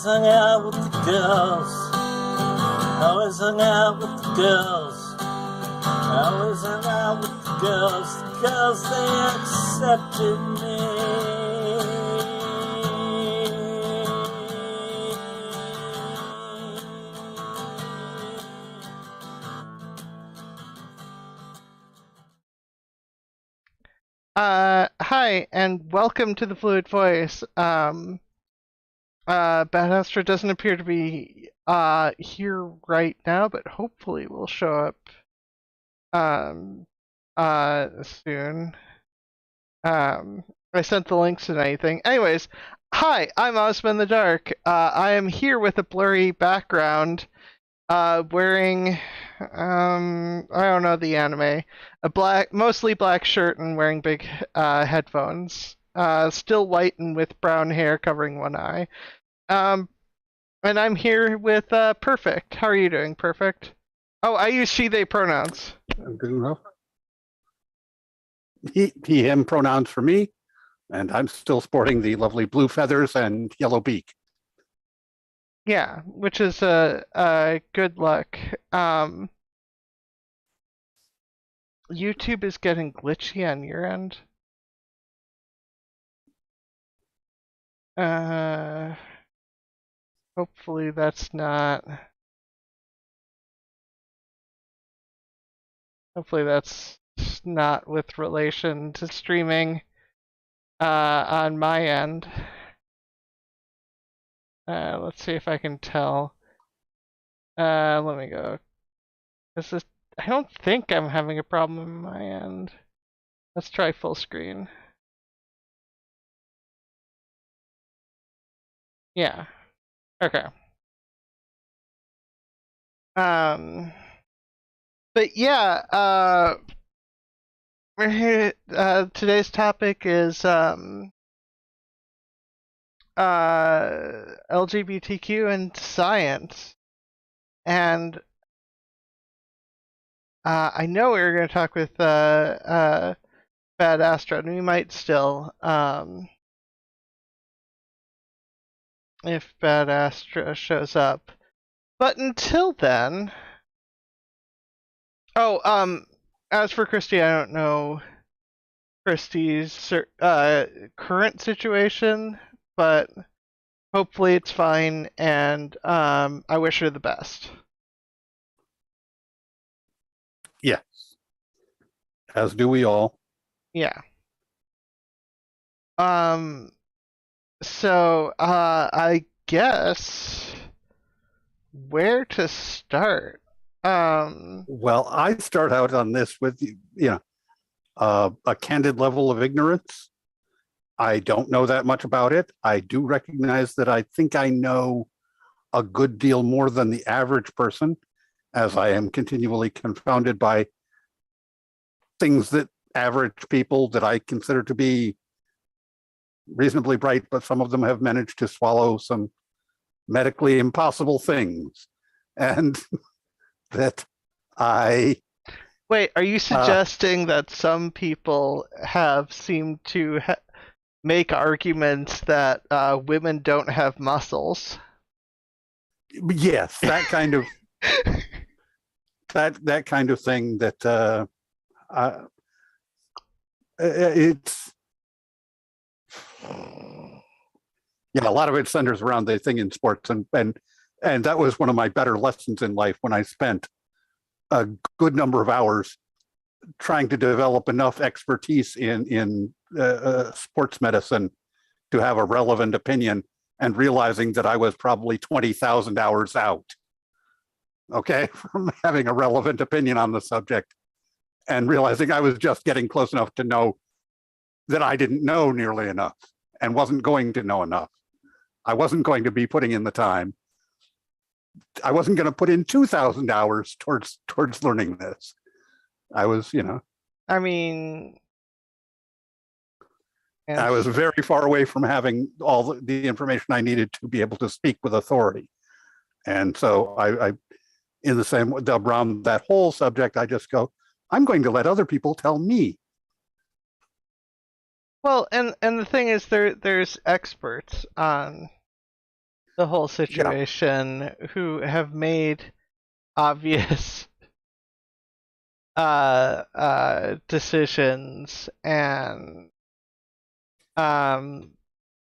always hung out with the girls. Always hung out with the girls. Always hung out with the girls they accepted me. Hi, and welcome to the Fluid Voice. Bad Astra doesn't appear to be here right now, but hopefully will show up soon. I sent the links and anything. Anyways, hi, I'm Ozma In The Dark. I am here with a blurry background, wearing I don't know the anime, a mostly black shirt and wearing big headphones. Still white and with brown hair covering one eye. And I'm here with Perfict. How are you doing, Perfict? Oh, I use she/they pronouns. I'm doing well. He, him pronouns for me, and I'm still sporting the lovely blue feathers and yellow beak. Yeah, which is good luck. YouTube is getting glitchy on your end. Hopefully that's not. Hopefully that's not with relation to streaming on my end. Let's see if I can tell. Let me go. I don't think I'm having a problem on my end. Let's try full screen. Yeah. Okay. But yeah, we're here. Today's topic is LGBTQ and science, and I know we were going to talk with Bad Astra, and we might still, if Bad Astra shows up. But until then, as for Christy, I don't know Christy's current situation, but hopefully it's fine, and I wish her the best. Yes, as do we all. Yeah. So I guess where to start? Well, I start out on this with a candid level of ignorance. I don't know that much about it. I do recognize that I think I know a good deal more than the average person, as I am continually confounded by things that average people that I consider to be reasonably bright, but some of them have managed to swallow some medically impossible things. And that Wait, are you suggesting that some people have seemed to make arguments that women don't have muscles? Yes, that kind of that kind of thing. That it's a lot of it centers around the thing in sports, and that was one of my better lessons in life when I spent a good number of hours trying to develop enough expertise in sports medicine to have a relevant opinion, and realizing that I was probably 20,000 hours out, okay, from having a relevant opinion on the subject, and realizing I was just getting close enough to know that I didn't know nearly enough and wasn't going to know enough. I wasn't going to be putting in the time. I wasn't going to put in 2,000 hours towards learning this. I was, I mean, I was very far away from having all the information I needed to be able to speak with authority. And so I in the same around that whole subject, I just go, I'm going to let other people tell me. Well, and the thing is, there's experts on the whole situation who have made obvious decisions um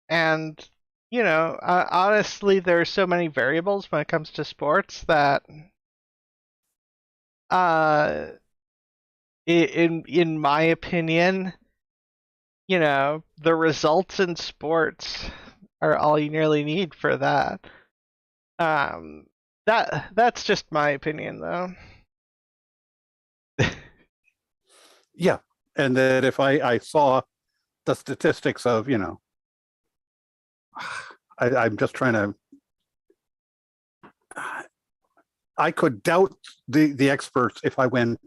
and honestly, there are so many variables when it comes to sports that in my opinion, the results in sports are all you nearly need for that. That's just my opinion, though. Yeah, and that if I saw the statistics of, I'm just trying to, I could doubt the experts if I went,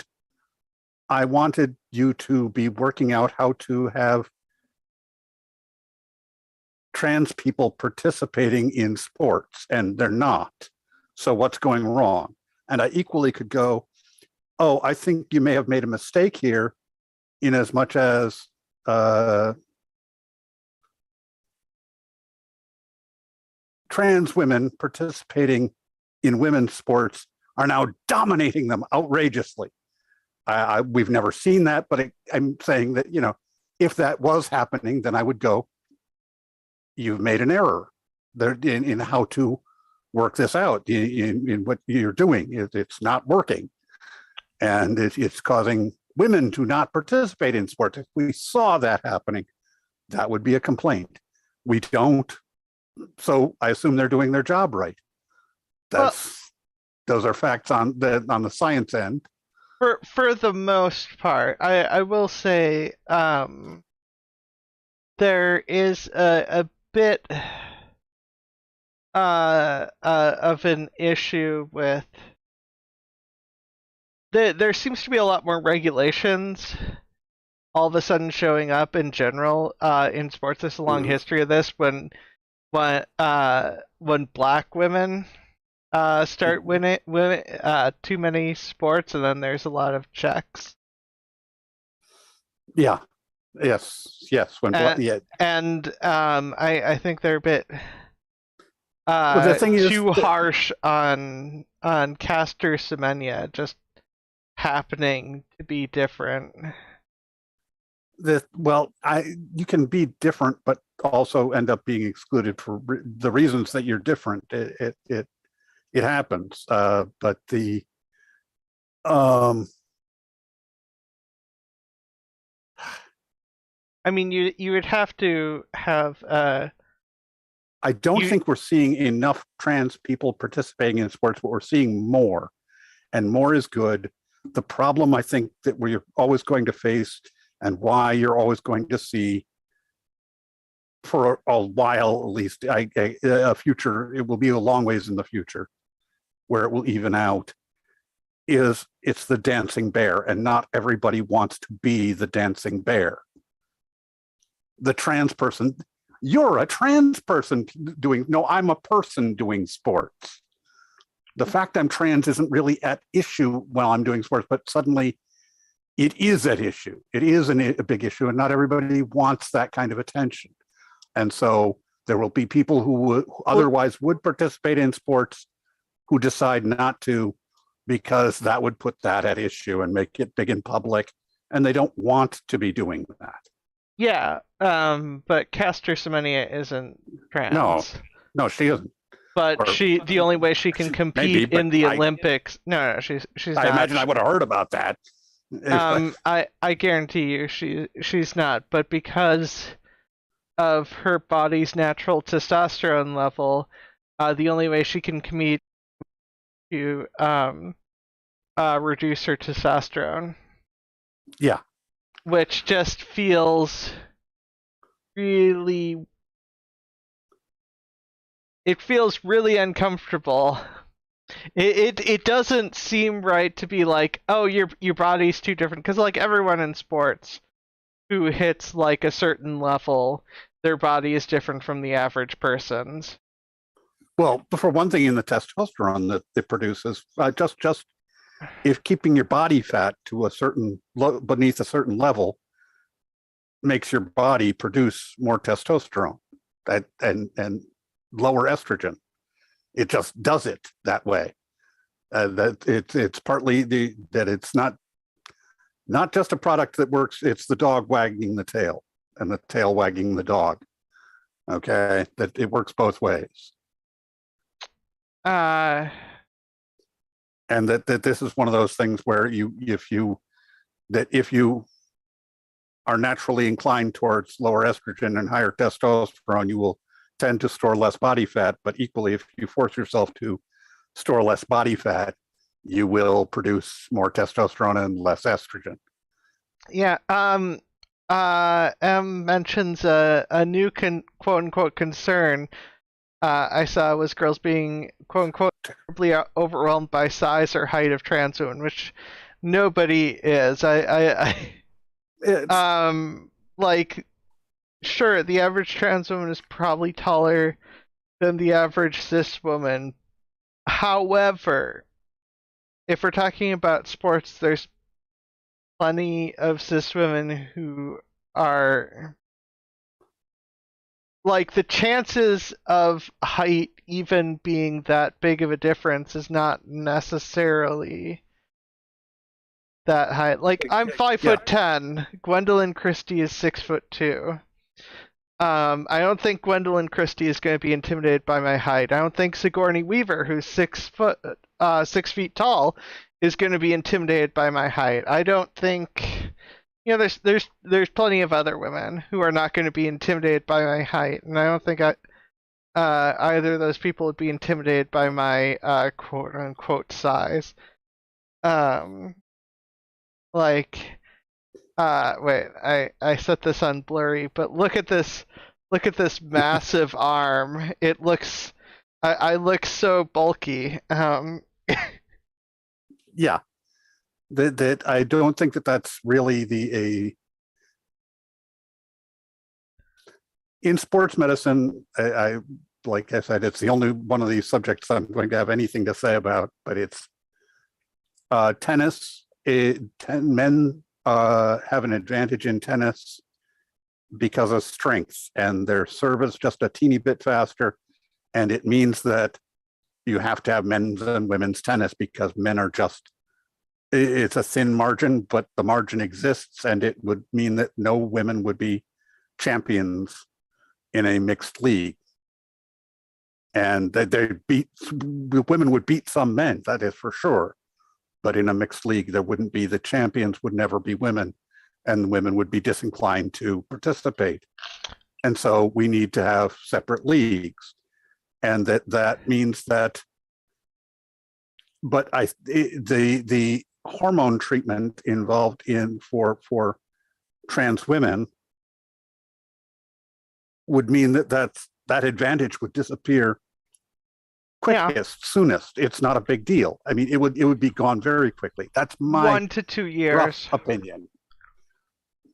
I wanted you to be working out how to have trans people participating in sports, and they're not. So what's going wrong? And I equally could go, oh, I think you may have made a mistake here, in as much as trans women participating in women's sports are now dominating them outrageously. We've never seen that, but I'm saying that, if that was happening, then I would go, you've made an error there in how to work this out in what you're doing. It's not working. And it's causing women to not participate in sports. If we saw that happening, that would be a complaint. We don't. So I assume they're doing their job right. Those are facts on the science end. For the most part, I will say there is a bit of an issue with there seems to be a lot more regulations all of a sudden showing up in general in sports. There's a long history of this when black women start winning too many sports, and then there's a lot of checks. Yeah. Yes. When and I think they're a bit the thing is too harsh on Caster Semenya just happening to be different. You can be different, but also end up being excluded for the reasons that you're different. It happens, but the I mean, you would have to have I don't think we're seeing enough trans people participating in sports, but we're seeing more, and more is good. The problem I think that we're always going to face, and why you're always going to see for a while at least, a future, it will be a long ways in the future where it will even out, is it's the dancing bear, and not everybody wants to be the dancing bear. The trans person, you're a trans person I'm a person doing sports. The fact I'm trans isn't really at issue while I'm doing sports, but suddenly it is at issue. It is a big issue, and not everybody wants that kind of attention. And so there will be people who otherwise would participate in sports who decide not to, because that would put that at issue and make it big in public, and they don't want to be doing that. Yeah, but Caster Semenya isn't trans. No, she isn't. But the only way she can compete in the Olympics. No, she's not. I imagine I would have heard about that. I guarantee you she's not. But because of her body's natural testosterone level, the only way she can compete to reduce her testosterone. Yeah. Which just feels really uncomfortable. It doesn't seem right to be like, oh, your body's too different, because like everyone in sports who hits like a certain level, their body is different from the average person's. Well, for one thing, in the testosterone that it produces, just if keeping your body fat to a certain beneath a certain level makes your body produce more testosterone and lower estrogen. It just does it that way. That it's partly that it's not just a product that works. It's the dog wagging the tail and the tail wagging the dog. Okay, that it works both ways. Uh, And that this is one of those things where if you are naturally inclined towards lower estrogen and higher testosterone, you will tend to store less body fat. But equally, if you force yourself to store less body fat, you will produce more testosterone and less estrogen. yeah. M mentions a new quote unquote concern I saw was girls being quote unquote terribly overwhelmed by size or height of trans women, which nobody is. Like, sure, the average trans woman is probably taller than the average cis woman. However, if we're talking about sports, there's plenty of cis women who are like, the chances of height even being that big of a difference is not necessarily that high. Like, I'm 5'10". Gwendolyn Christie is 6'2". I don't think Gwendolyn Christie is going to be intimidated by my height. I don't think Sigourney Weaver, who's 6 feet tall, is going to be intimidated by my height. I don't think, there's plenty of other women who are not going to be intimidated by my height, and I don't think either of those people would be intimidated by my quote unquote size. Wait, I set this on blurry, but look at this massive arm. It looks, I look so bulky. Yeah, that I don't think that's really in sports medicine. I like I said, it's the only one of these subjects I'm going to have anything to say about. But it's tennis. Men have an advantage in tennis because of strength, and their serve is just a teeny bit faster, and it means that you have to have men's and women's tennis because men are just, it's a thin margin, but the margin exists, and it would mean that no women would be champions in a mixed league, and that women would beat some men, that is for sure. But in a mixed league, there wouldn't be, the champions would never be women, and women would be disinclined to participate. And so we need to have separate leagues. And that means that, but the hormone treatment involved for trans women would mean that advantage would disappear quickest, soonest. It's not a big deal. I mean, it would be gone very quickly. That's my 1 to 2 years opinion.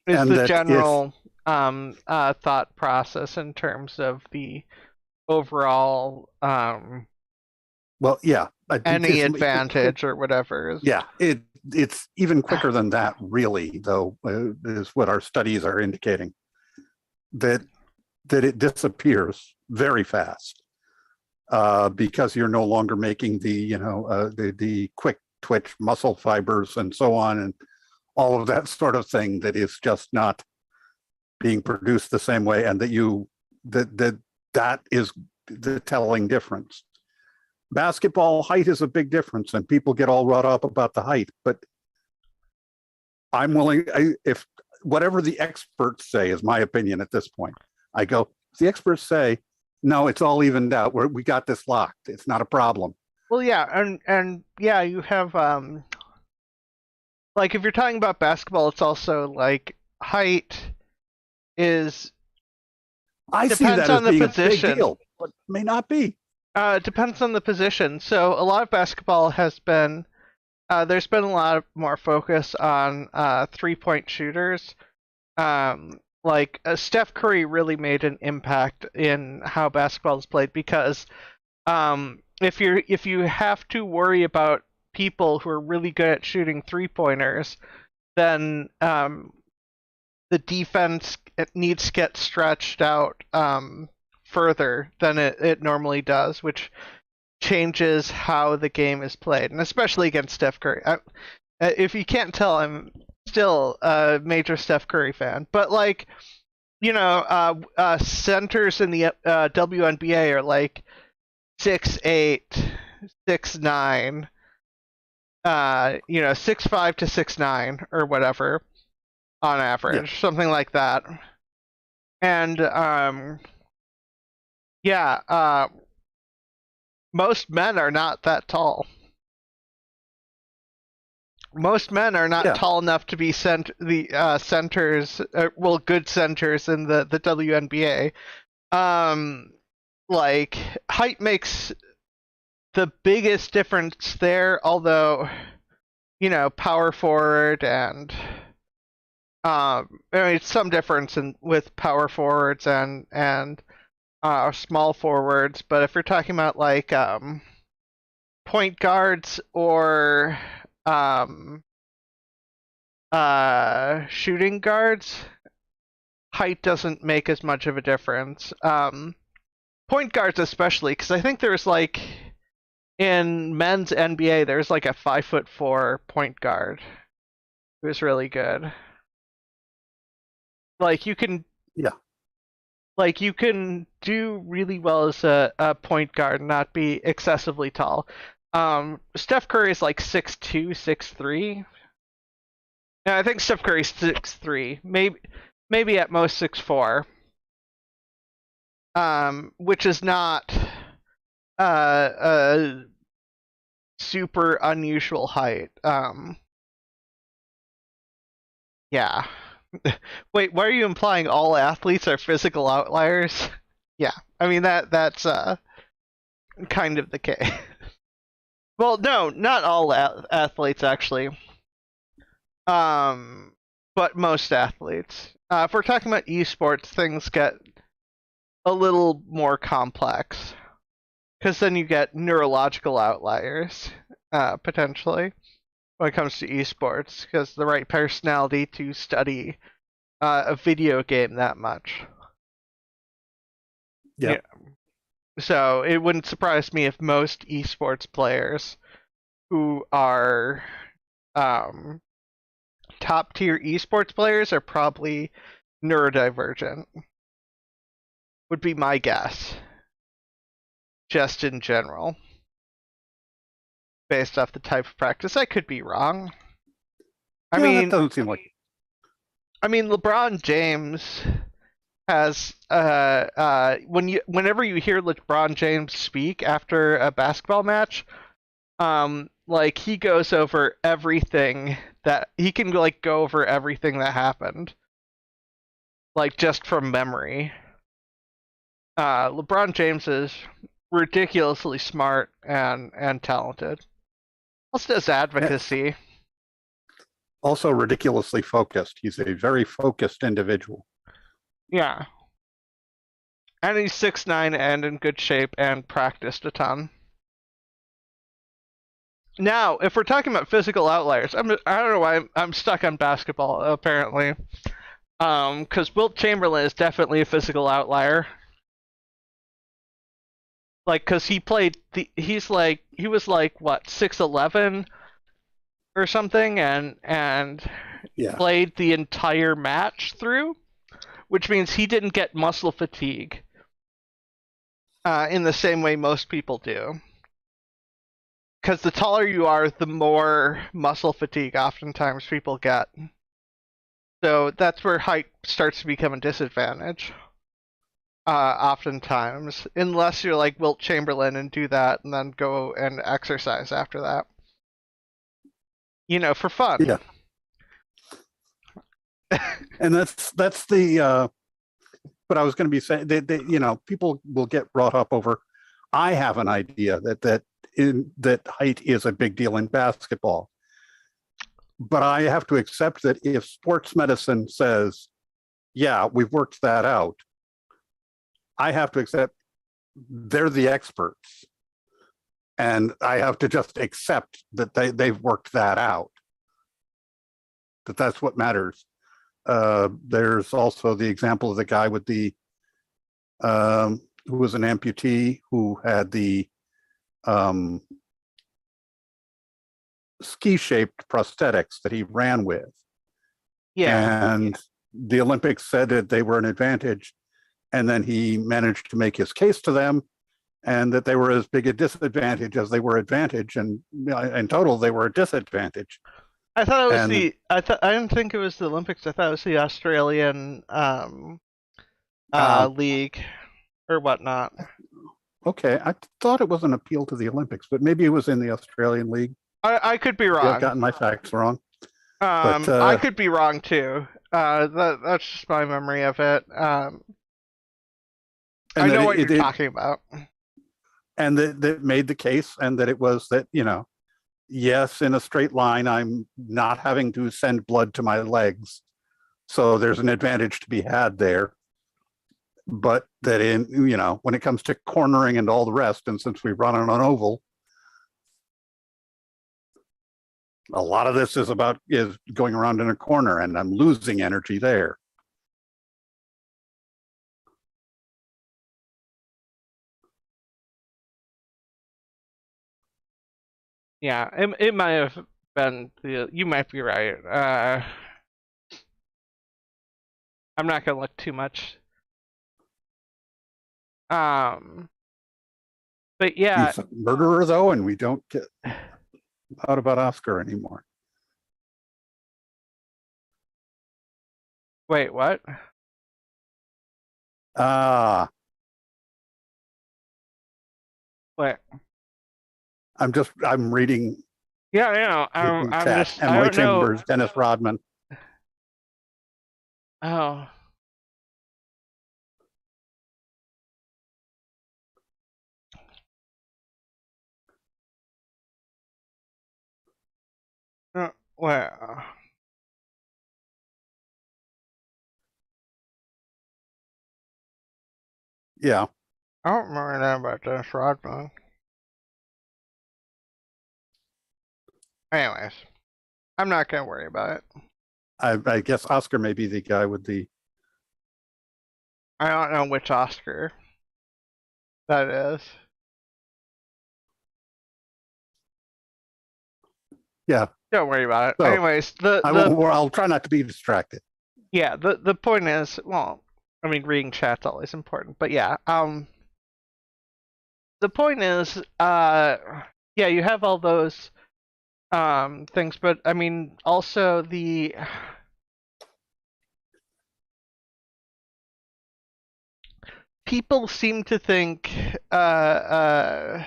Is and the general thought process in terms of the overall well, yeah, any advantage or whatever. Yeah, it's even quicker than that, really, though, is what our studies are indicating. That it disappears very fast. Because you're no longer making the quick twitch muscle fibers and so on, and all of that sort of thing that is just not being produced the same way, and that is the telling difference. Basketball height is a big difference, and people get all wrought up about the height, but I'm willing, if whatever the experts say is my opinion at this point, I go, if the experts say, no, it's all evened out. We got this locked. It's not a problem. Well, yeah, and yeah, you have like, if you're talking about basketball, it's also like height is. I see that as being a big deal, but may not be. Depends on the position. So a lot of basketball has been. There's been a lot more focus on 3-point shooters. Like, Steph Curry really made an impact in how basketball is played, because if you have to worry about people who are really good at shooting 3-pointers, then the defense needs to get stretched out further than it normally does, which changes how the game is played, and especially against Steph Curry. If you can't tell, I'm still a major Steph Curry fan, but like, centers in the WNBA are like 6'8", 6'9", 6'5" to 6'9" or whatever on average, something like that. And most men are not that tall. Most men are not tall enough to be centers, good centers in the WNBA. Like, height makes the biggest difference there, although, power forward and some difference with power forwards and small forwards, but if you're talking about like point guards or shooting guards, height doesn't make as much of a difference. Point guards especially, because I think there's like in men's NBA there's like a 5'4" point guard who's really good. Like you can do really well as a point guard and not be excessively tall. Steph Curry is like 6'2", 6'3". No, I think Steph Curry's 6'3", maybe at most 6'4". Which is not a super unusual height. Yeah. Wait, why are you implying all athletes are physical outliers? Yeah, I mean that's kind of the case. Well, no, not all athletes actually. But most athletes. If we're talking about esports, things get a little more complex, because then you get neurological outliers, potentially, when it comes to esports, because the right personality to study a video game that much. Yeah. So it wouldn't surprise me if most esports players who are top tier esports players are probably neurodivergent. Would be my guess. Just in general. Based off the type of practice. I could be wrong. I mean, that doesn't seem like. I mean, LeBron James has whenever you hear LeBron James speak after a basketball match, like he goes over everything that he can like go over everything that happened, like just from memory. LeBron James is ridiculously smart and talented. Also does advocacy. Also ridiculously focused. He's a very focused individual. Yeah. And he's 6'9" and in good shape and practiced a ton. Now, if we're talking about physical outliers, I don't know why I'm stuck on basketball, apparently. Because Wilt Chamberlain is definitely a physical outlier. Like, because he was like, what, 6'11" or something, and played the entire match through, which means he didn't get muscle fatigue in the same way most people do. Because the taller you are, the more muscle fatigue oftentimes people get. So that's where height starts to become a disadvantage. Oftentimes, unless you're like Wilt Chamberlain and do that and then go and exercise after that. For fun. Yeah. And that's the but I was going to be saying that people will get brought up over. I have an idea that height is a big deal in basketball, but I have to accept that if sports medicine says, yeah, we've worked that out, I have to accept they're the experts. And I have to just accept that they've worked that out, that's what matters. There's also the example of the guy with who was an amputee who had the ski-shaped prosthetics that he ran with. Yeah. And the Olympics said that they were an advantage, and then he managed to make his case to them, and that they were as big a disadvantage as they were advantage, and in total they were a disadvantage. I thought it was I didn't think it was the Olympics. I thought it was the Australian league or whatnot. Okay, I thought it was an appeal to the Olympics, but maybe it was in the Australian league. I could be wrong. I've gotten my facts wrong. I could be wrong too. That's just my memory of it. I know what you're talking about. And that made the case, and that it was that, yes, in a straight line, I'm not having to send blood to my legs. So there's an advantage to be had there. But that when it comes to cornering and all the rest, and since we run on an oval, a lot of this is going around in a corner, and I'm losing energy there. Yeah, it might have been you might be right. I'm not gonna look too much. But yeah, he's a murderer though, and we don't get out about Oscar anymore. Wait, what? Wait. I'm reading. Yeah, I know. I'm just. Emily Chambers, Dennis Rodman. Oh. Well. Yeah. I don't remember that about Dennis Rodman. Anyways, I'm not gonna worry about it. I guess Oscar may be the guy with the. I don't know which Oscar that is. Yeah. Don't worry about it. So, anyways, I'll try not to be distracted. Yeah, the point is, well, I mean, reading chat's always important, but yeah, the point is, yeah, you have all those things, but I mean, also people seem to think that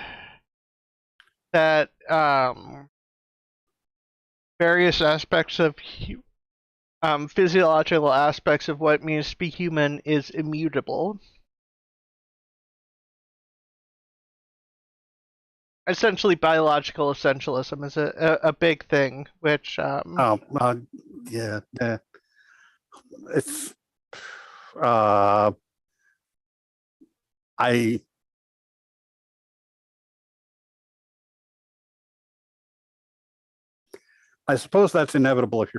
various aspects of physiological aspects of what it means to be human is immutable. Essentially, biological essentialism is a big thing, which yeah, it's I suppose that's inevitable. If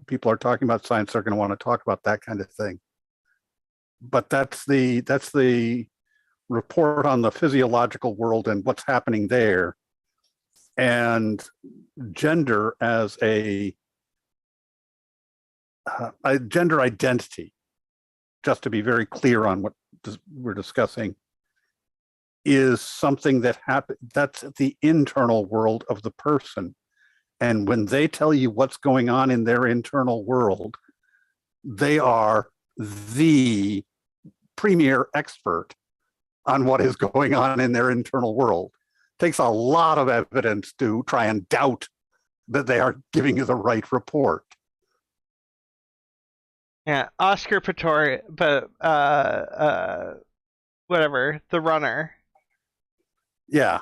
people are talking about science, they're going to want to talk about that kind of thing. But that's the report on the physiological world and what's happening there, and gender as a gender identity. Just to be very clear on what we're discussing, is something that that's the internal world of the person. And when they tell you what's going on in their internal world, they are the premier expert on what is going on in their internal world. It takes a lot of evidence to try and doubt that they are giving you the right report. Yeah, Oscar Pistorius, but whatever, the runner. Yeah.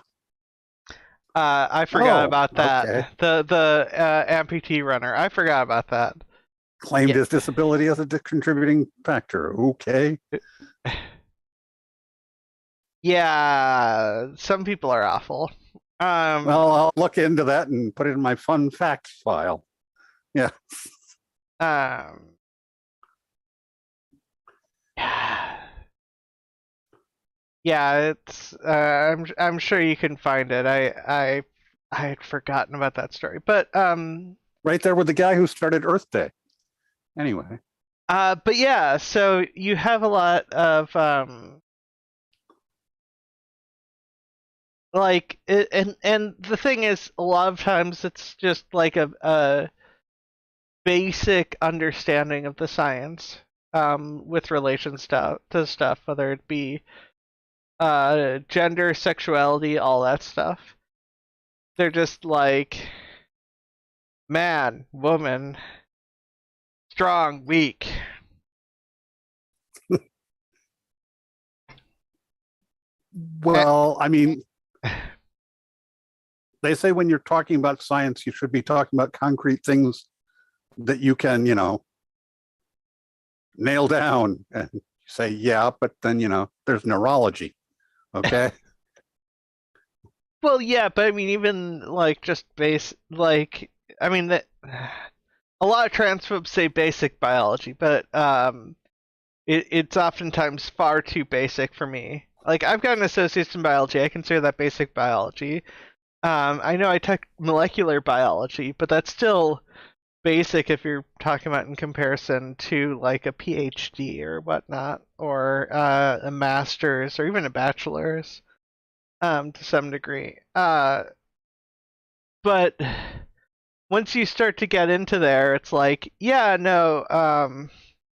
I forgot about that. Okay. The amputee runner. I forgot about that. Claimed his disability as a contributing factor. Okay. Yeah, some people are awful. Well, I'll look into that and put it in my fun facts file. Yeah. Yeah, it's I'm sure you can find it. I had forgotten about that story. Right there with the guy who started Earth Day. Anyway. But yeah, so you have a lot of and the thing is, a lot of times it's just like a basic understanding of the science with relation to stuff, whether it be gender, sexuality, all that stuff. They're just like man, woman, strong, weak. Well, I mean, they say when you're talking about science, you should be talking about concrete things that you can, nail down and say, yeah, but then, there's neurology. Okay. Well, yeah, but I mean, even like just I mean that a lot of transphobes say basic biology, but it's oftentimes far too basic for me. Like I've got an associate's in biology, I consider that basic biology. I know I took molecular biology, but that's still basic if you're talking about in comparison to like a PhD or whatnot, or a master's or even a bachelor's, to some degree. But once you start to get into there, it's like, yeah, no,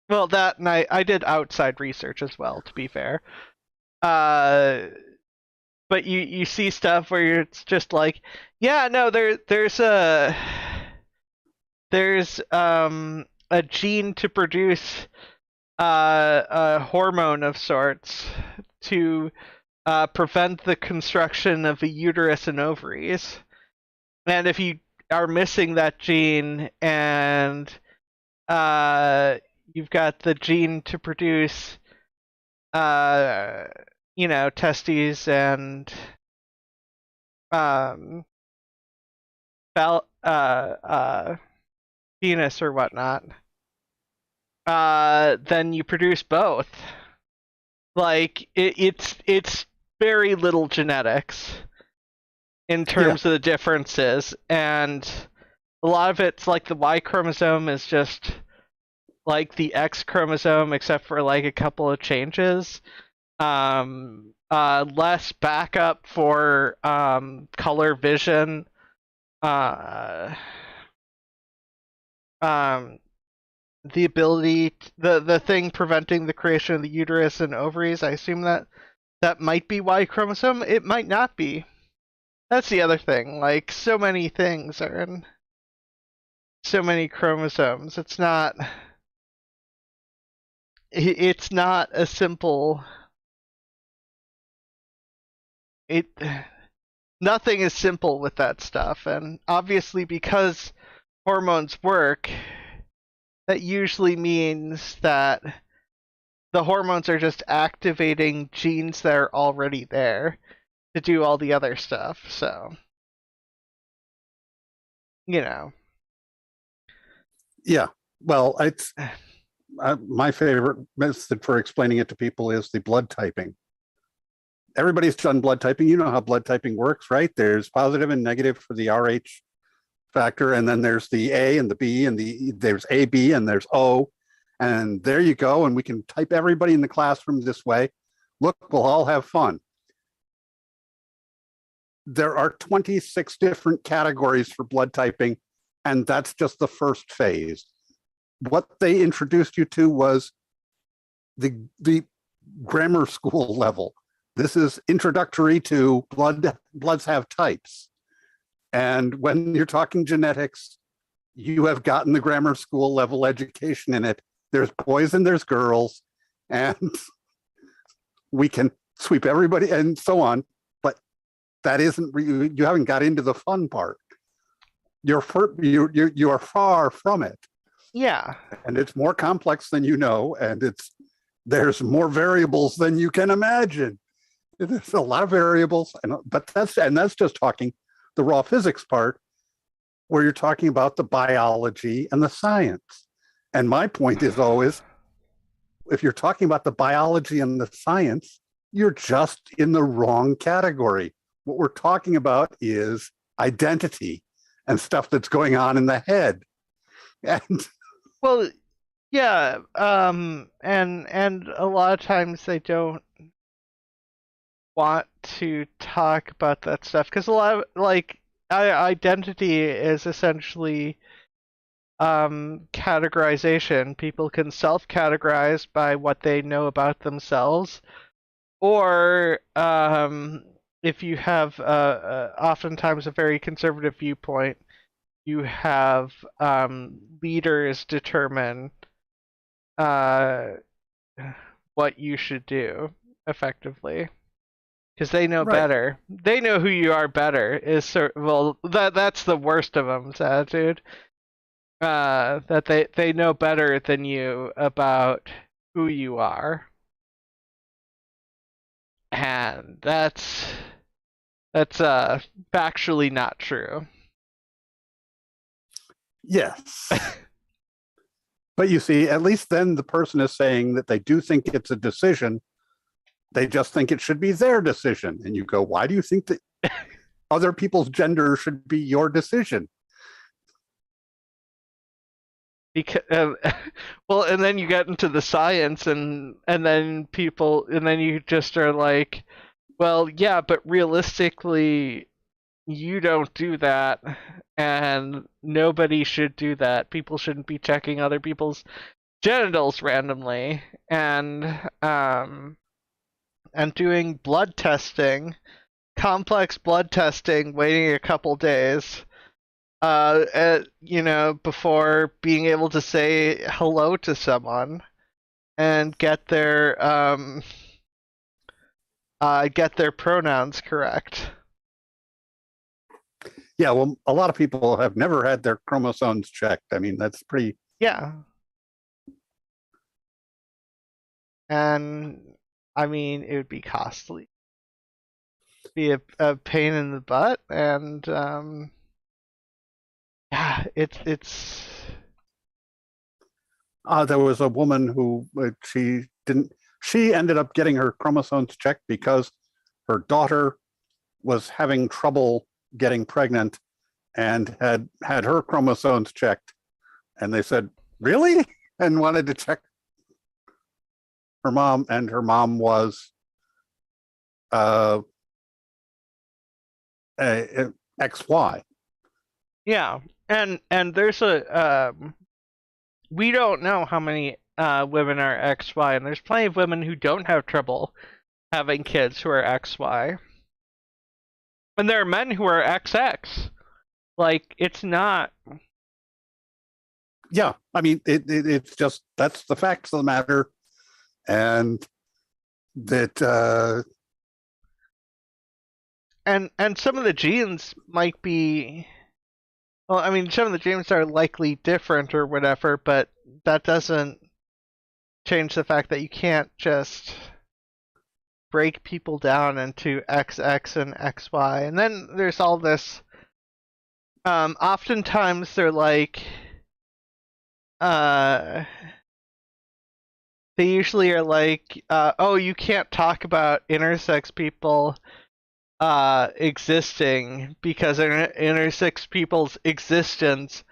well, that, and I did outside research as well, to be fair. But you see stuff where it's just like, yeah, no, there's a gene to produce a hormone of sorts to prevent the construction of a uterus and ovaries. And if you are missing that gene, and you've got the gene to produce testes and penis or whatnot, then you produce both. Like it's very little genetics in terms of the differences, and a lot of it's like the Y chromosome is just like the X chromosome, except for like a couple of changes. Less backup for color vision. The ability, the thing preventing the creation of the uterus and ovaries, I assume that might be Y chromosome. It might not be. That's the other thing. Like, so many things are in so many chromosomes. It's not a simple nothing is simple with that stuff, and obviously because hormones work, that usually means that the hormones are just activating genes that are already there to do all the other stuff. So, Yeah. Well, it's my favorite method for explaining it to people is the blood typing. Everybody's done blood typing. You know how blood typing works, right? There's positive and negative for the Rh factor, and then there's the A and the B, and there's A, B, and there's O, and there you go. And we can type everybody in the classroom this way. Look, we'll all have fun. There are 26 different categories for blood typing, and that's just the first phase. What they introduced you to was the grammar school level. This is introductory to bloods have types. And when you're talking genetics, you have gotten the grammar school level education in it. There's boys and there's girls, and we can sweep everybody and so on. But that isn't, you haven't got into the fun part. You are far from it. yeah. And it's more complex than you know, and there's more variables than you can imagine. There's a lot of variables, but that's just talking the raw physics part, where you're talking about the biology and the science. And my point is always, if you're talking about the biology and the science, you're just in the wrong category. What we're talking about is identity and stuff that's going on in the head. And Well, yeah, and a lot of times they don't want to talk about that stuff because a lot of identity is essentially categorization. People can self-categorize by what they know about themselves, or if you have oftentimes a very conservative viewpoint, you have leaders determine what you should do effectively because they know Right. better. They know who you are better. That's the worst of them's attitude. That they know better than you about who you are, and that's factually not true. yes. But you see, at least then the person is saying that they do think it's a decision. They just think it should be their decision. And you go, why do you think that other people's gender should be your decision? Because well, and then you get into the science, and then you just are like, well, yeah, but realistically, you don't do that, and nobody should do that. People shouldn't be checking other people's genitals randomly, and doing blood testing, complex blood testing, waiting a couple days, before being able to say hello to someone and get their pronouns correct. Yeah, well, a lot of people have never had their chromosomes checked. I mean, that's pretty. Yeah. And I mean, it would be costly. It'd be a pain in the butt, and yeah, it's. There was a woman who she ended up getting her chromosomes checked because her daughter was having trouble getting pregnant and had her chromosomes checked, and they said, really? And wanted to check her mom, and her mom was XY. Yeah, and there's we don't know how many women are XY, and there's plenty of women who don't have trouble having kids who are XY. And there are men who are XX. Like, it's not. Yeah, I mean, it's just, that's the facts of the matter, and that. And some of the genes might be. Well, I mean, some of the genes are likely different or whatever, but that doesn't change the fact that you can't just break people down into XX and XY. And then there's all this. Oftentimes they're like, they usually are like, oh, you can't talk about intersex people existing because intersex people's existence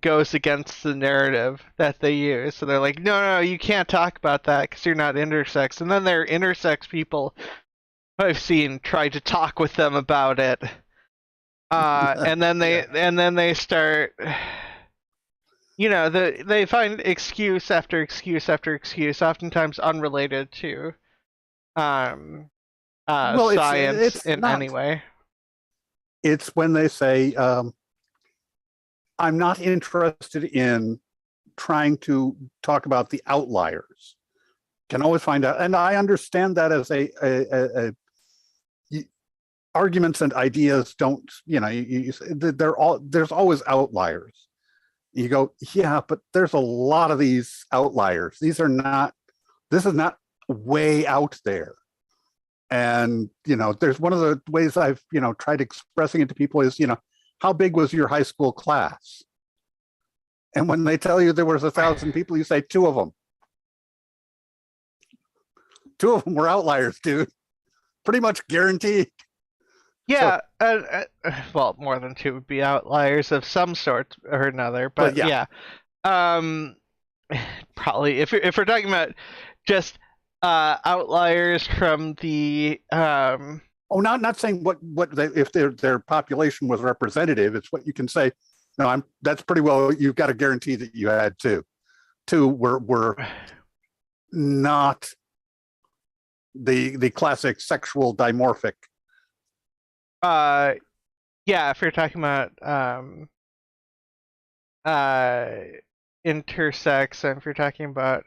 goes against the narrative that they use. So they're like, no, you can't talk about that because you're not intersex. And then there are intersex people I've seen try to talk with them about it. And then they start, they find excuse after excuse after excuse, oftentimes unrelated to science it's in not, any way. It's when they say, I'm not interested in trying to talk about the outliers. Can always find out, and I understand that as a arguments and ideas don't, there's always outliers. You go, yeah, but there's a lot of these outliers. This is not way out there. And, there's one of the ways I've, tried expressing it to people is, how big was your high school class? And when they tell you there was 1,000 people, you say 2 of them. Two of them were outliers, dude. Pretty much guaranteed. Yeah, well, more than two would be outliers of some sort or another, but yeah. Probably if we're talking about just outliers from the Oh, not saying what if their population was representative. It's what you can say. No, that's pretty well. You've got to guarantee that you had two. Two were not the classic sexual dimorphic. Yeah, if you're talking about intersex, and if you're talking about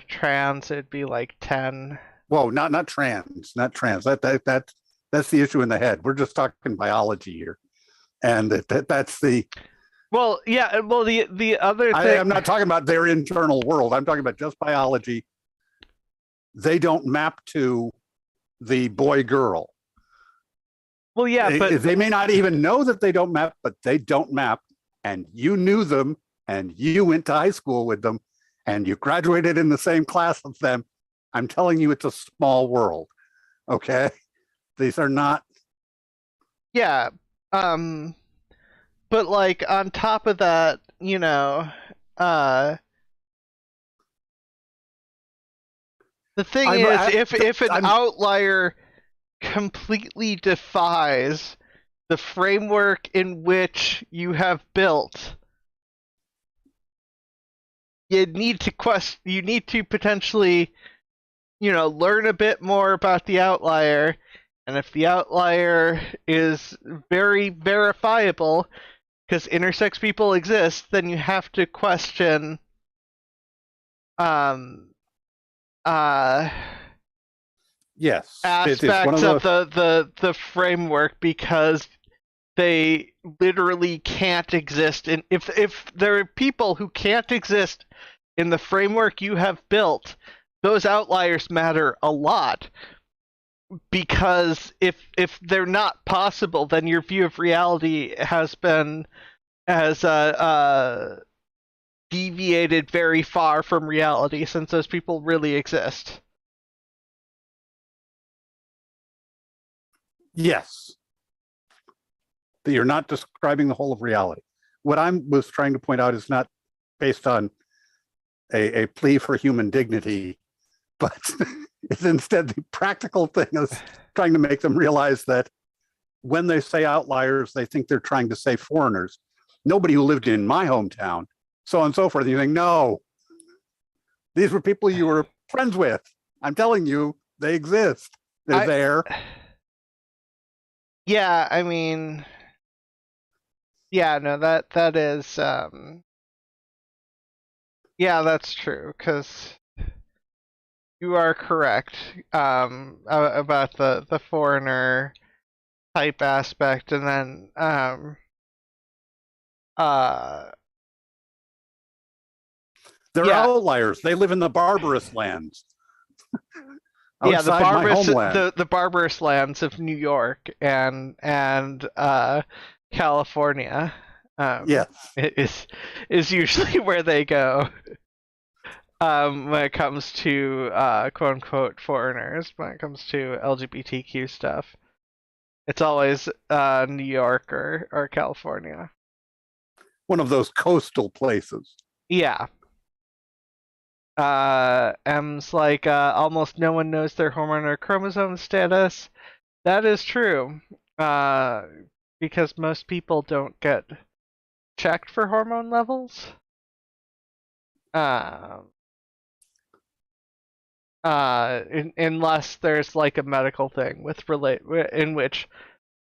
trans, it'd be like 10. Whoa, not trans. That's the issue in the head. We're just talking biology here, and that's the. Well, yeah. Well, the other thing. I'm not talking about their internal world. I'm talking about just biology. They don't map to the boy girl. Well, yeah, but they may not even know that they don't map, but they don't map, and you knew them, and you went to high school with them, and you graduated in the same class as them. I'm telling you, it's a small world. Okay, these are not. Yeah, but like on top of that, the thing is, if an outlier completely defies the framework in which you have built, you need to potentially, learn a bit more about the outlier, and if the outlier is very verifiable, because intersex people exist, then you have to question yes, aspects of the framework, because they literally can't exist in if there are people who can't exist in the framework you have built, those outliers matter a lot, because if they're not possible, then your view of reality has deviated very far from reality, since those people really exist. Yes. You're not describing the whole of reality. What I was trying to point out is not based on a plea for human dignity, but it's instead the practical thing of trying to make them realize that when they say outliers, they think they're trying to say foreigners. Nobody who lived in my hometown, so on and so forth. You think, no, these were people you were friends with. I'm telling you, they exist. They're there. Yeah, I mean, yeah, no, that is, yeah, that's true, because you are correct about the foreigner type aspect, and then they're outliers. They live in the barbarous lands. Yeah, the barbarous lands of New York and California. Yes, is usually where they go when it comes to quote unquote foreigners. When it comes to LGBTQ stuff, it's always New York or California. One of those coastal places. Yeah. M's like almost no one knows their hormone or chromosome status. That is true. Because most people don't get checked for hormone levels. Unless there's like a medical thing in which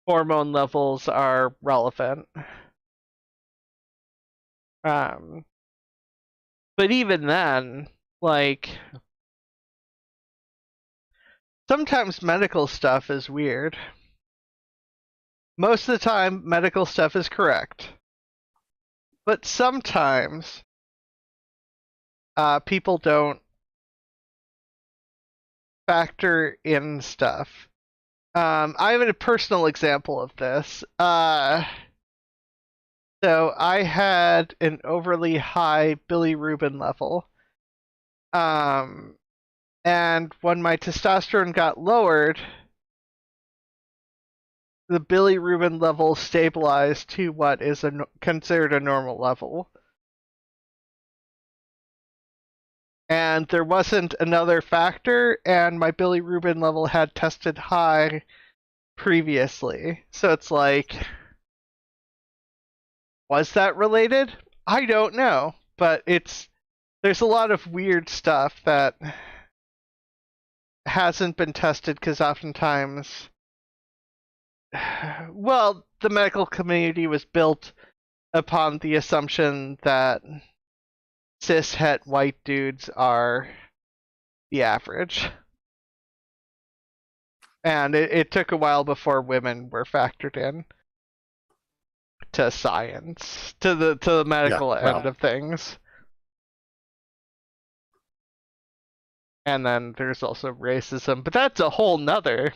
hormone levels are relevant. But even then, like, sometimes medical stuff is weird. Most of the time, medical stuff is correct. But sometimes, people don't factor in stuff. I have a personal example of this. So I had an overly high bilirubin level. And when my testosterone got lowered, the bilirubin level stabilized to what is considered a normal level. And there wasn't another factor, and my bilirubin level had tested high previously. So it's like, was that related? I don't know, but there's a lot of weird stuff that hasn't been tested because oftentimes, well, the medical community was built upon the assumption that cis-het white dudes are the average. And it took a while before women were factored in to science, to the medical end of things. And then there's also racism, but that's a whole nother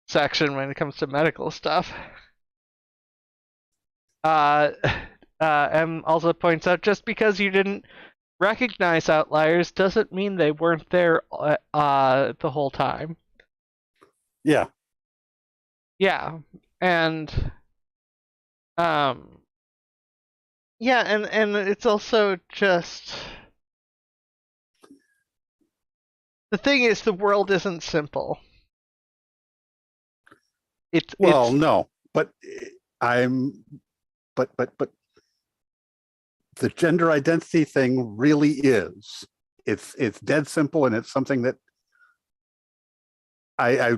section when it comes to medical stuff. M also points out, just because you didn't recognize outliers doesn't mean they weren't there the whole time. Yeah. Yeah. And yeah, and it's also just, the thing is, the world isn't simple. No, but but the gender identity thing really is. It's dead simple, and it's something that I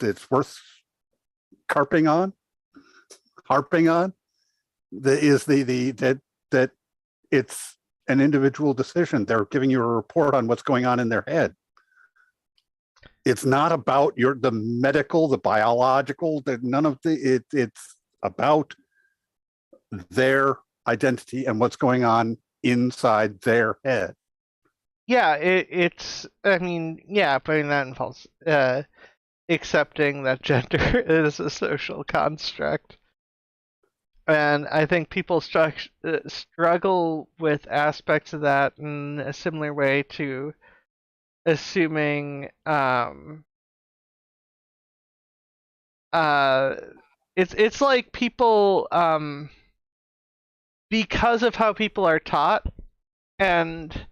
it's worth harping on. That it's an individual decision. They're giving you a report on what's going on in their head. It's not about the medical, the biological, none of it's about their identity and what's going on inside their head. Yeah, I mean, putting that involves accepting that gender is a social construct. And I think people struggle with aspects of that in a similar way to assuming it's like people because of how people are taught, and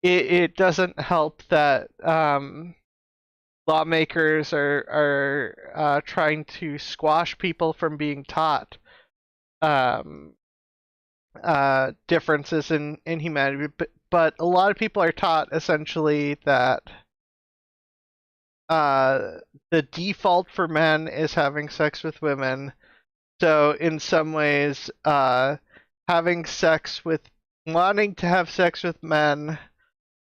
it doesn't help that lawmakers are trying to squash people from being taught differences in humanity, but a lot of people are taught essentially that the default for men is having sex with women. So in some ways, wanting to have sex with men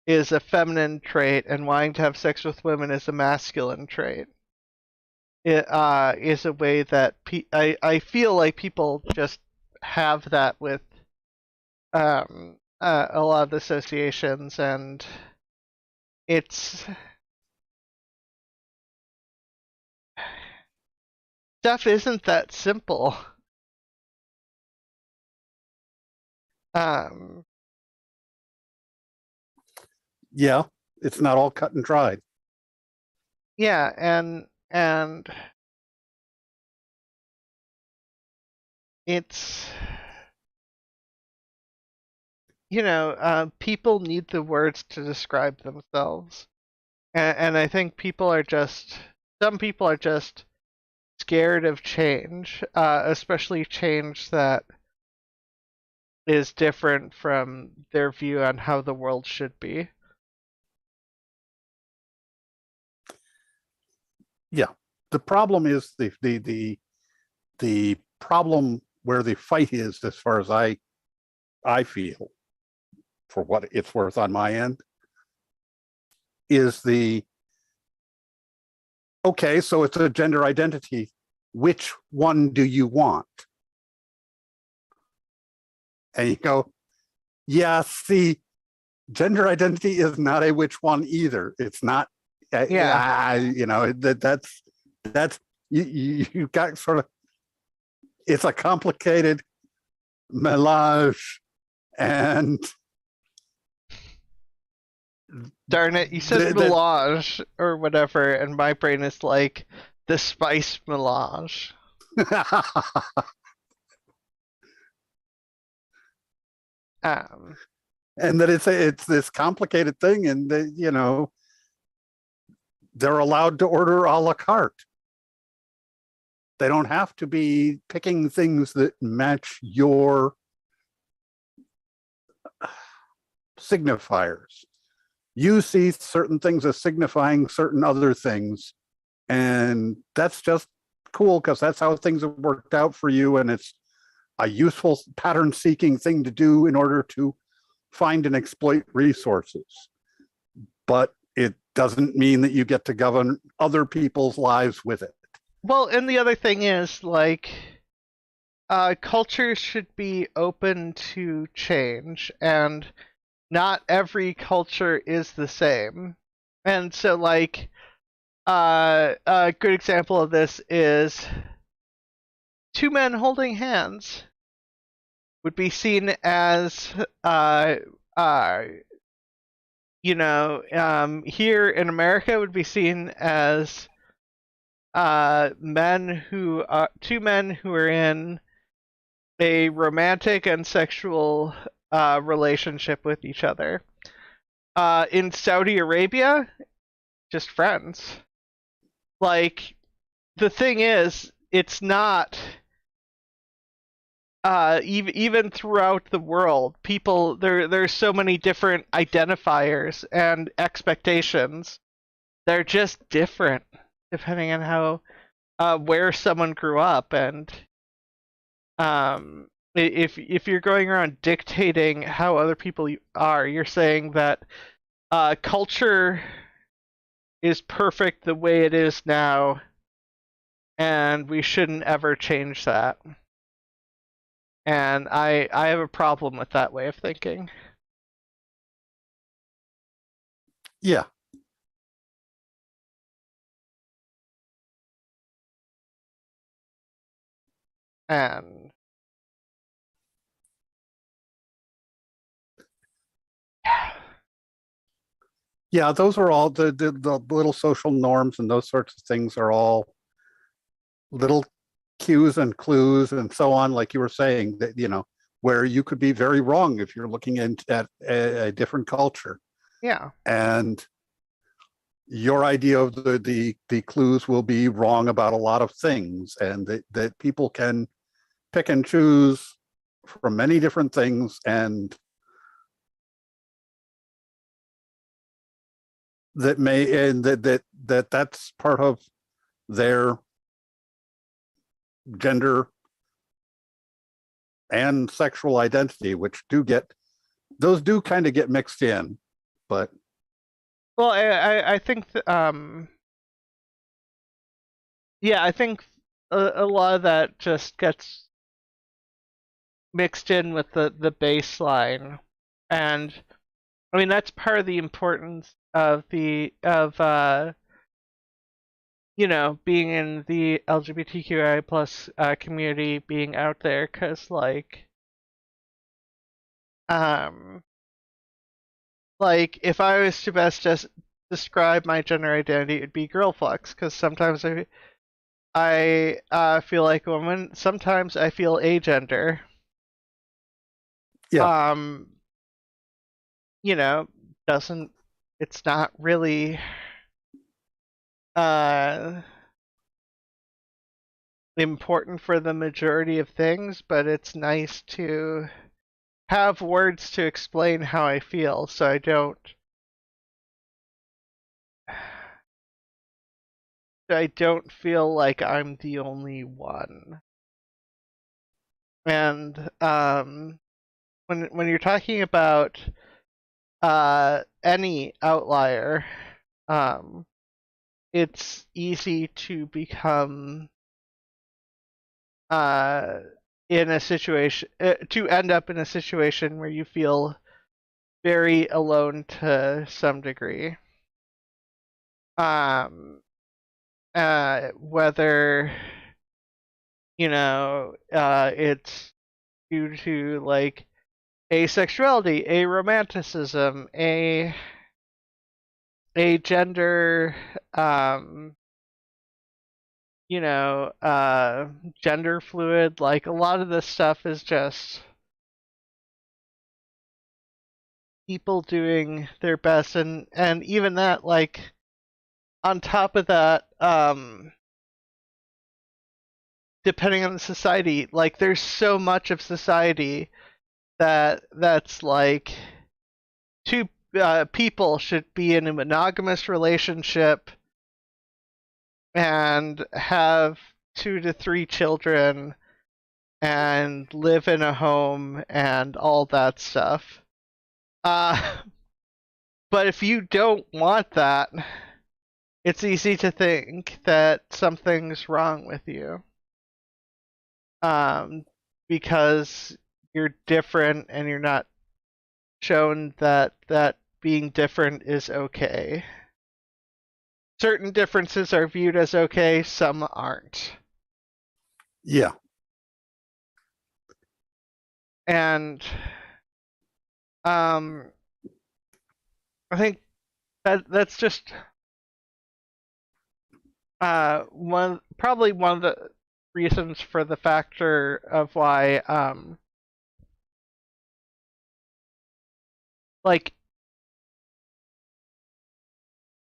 is a feminine trait, and wanting to have sex with women is a masculine trait. It is a way that I feel like people just have that with a lot of associations, and stuff isn't that simple. Yeah, it's not all cut and dried. Yeah, and it's, people need the words to describe themselves, and I think some people are just scared of change, especially change that is different from their view on how the world should be. Yeah, the problem is the problem where the fight is, as far as I feel, for what it's worth on my end, is okay, so it's a gender identity. Which one do you want? And you go, yeah, see, gender identity is not a which one either. It's not, that's you got sort of, it's a complicated melange, and Darn it, you said melange or whatever, and my brain is like the spice melange. And that it's this complicated thing, and that, they're allowed to order a la carte. They don't have to be picking things that match your signifiers. You see certain things as signifying certain other things, and that's just cool because that's how things have worked out for you, and it's a useful pattern-seeking thing to do in order to find and exploit resources. But it doesn't mean that you get to govern other people's lives with it. Well, and the other thing is, like, cultures should be open to change, and not every culture is the same. And so, like, a good example of this is two men holding hands would be seen as, here in America would be seen as two men who are in a romantic and sexual relationship with each other. In Saudi Arabia, just friends. Like, the thing is, it's not even throughout the world, people there's so many different identifiers and expectations. They're just different depending on how where someone grew up, and if you're going around dictating how other people are, you're saying that culture is perfect the way it is now, and we shouldn't ever change that. And I have a problem with that way of thinking. Yeah. And yeah, those are all the little social norms, and those sorts of things are all little cues and clues and so on, like you were saying, that where you could be very wrong if you're looking at a different culture. Yeah. And your idea of the clues will be wrong about a lot of things, and that people can pick and choose from many different things, and that's part of their gender and sexual identity, which do kind of get mixed in. But well, I think I think a lot of that just gets mixed in with the baseline, and I mean that's part of the importance of being in the LGBTQI plus community, being out there, because like if I was to best just describe my gender identity, it'd be girl fucks, because sometimes I feel like a woman, sometimes I feel agender. yeah. It's not really important for the majority of things, but it's nice to have words to explain how I feel, so I don't feel like I'm the only one. And when you're talking about any outlier, it's easy to become in a situation to end up in a situation where you feel very alone to some degree. Whether it's due to like asexuality, aromanticism, a gender, gender fluid. Like a lot of this stuff is just people doing their best, and even that, like on top of that, depending on the society, like there's so much of society that's like two people should be in a monogamous relationship and have 2 to 3 children and live in a home and all that stuff. But if you don't want that, it's easy to think that something's wrong with you. Because you're different and you're not shown that being different is okay. Certain differences are viewed as okay, some aren't. Yeah. And I think that's just probably one of the reasons for the factor of why like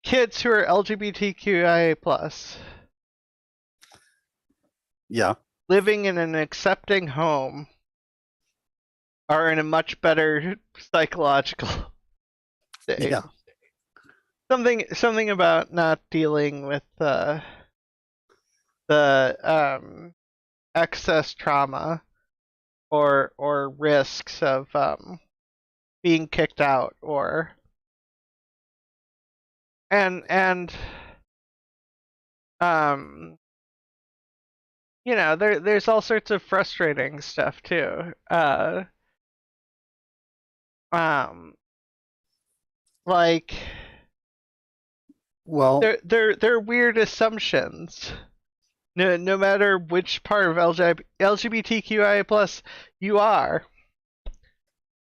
kids who are LGBTQIA+, Yeah. living in an accepting home are in a much better psychological state. Yeah. Something about not dealing with the excess trauma or risks of being kicked out or and there's all sorts of frustrating stuff too. Like, well, they're weird assumptions. No matter which part of LGBTQIA+ you are,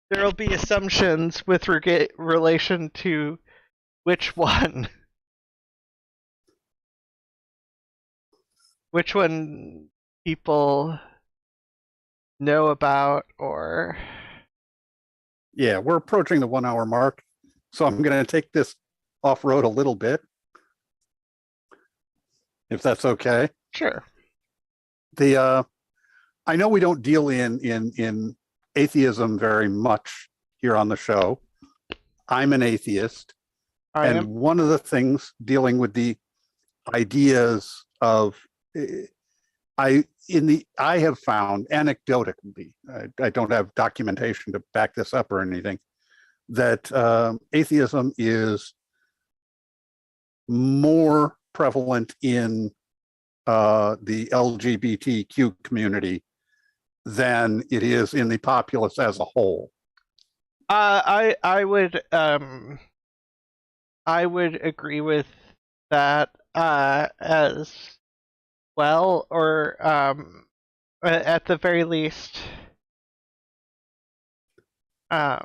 there will be assumptions with relation to which one people know about or. Yeah, we're approaching the 1 hour mark, so I'm going to take this off road a little bit, if that's okay. Sure. I know we don't deal in atheism very much here on the show. I'm an atheist, and one of the things dealing with the ideas of I have found anecdotally, I don't have documentation to back this up or anything, that atheism is more prevalent in the LGBTQ community than it is in the populace as a whole. I would agree with that as well, or at the very least, yeah.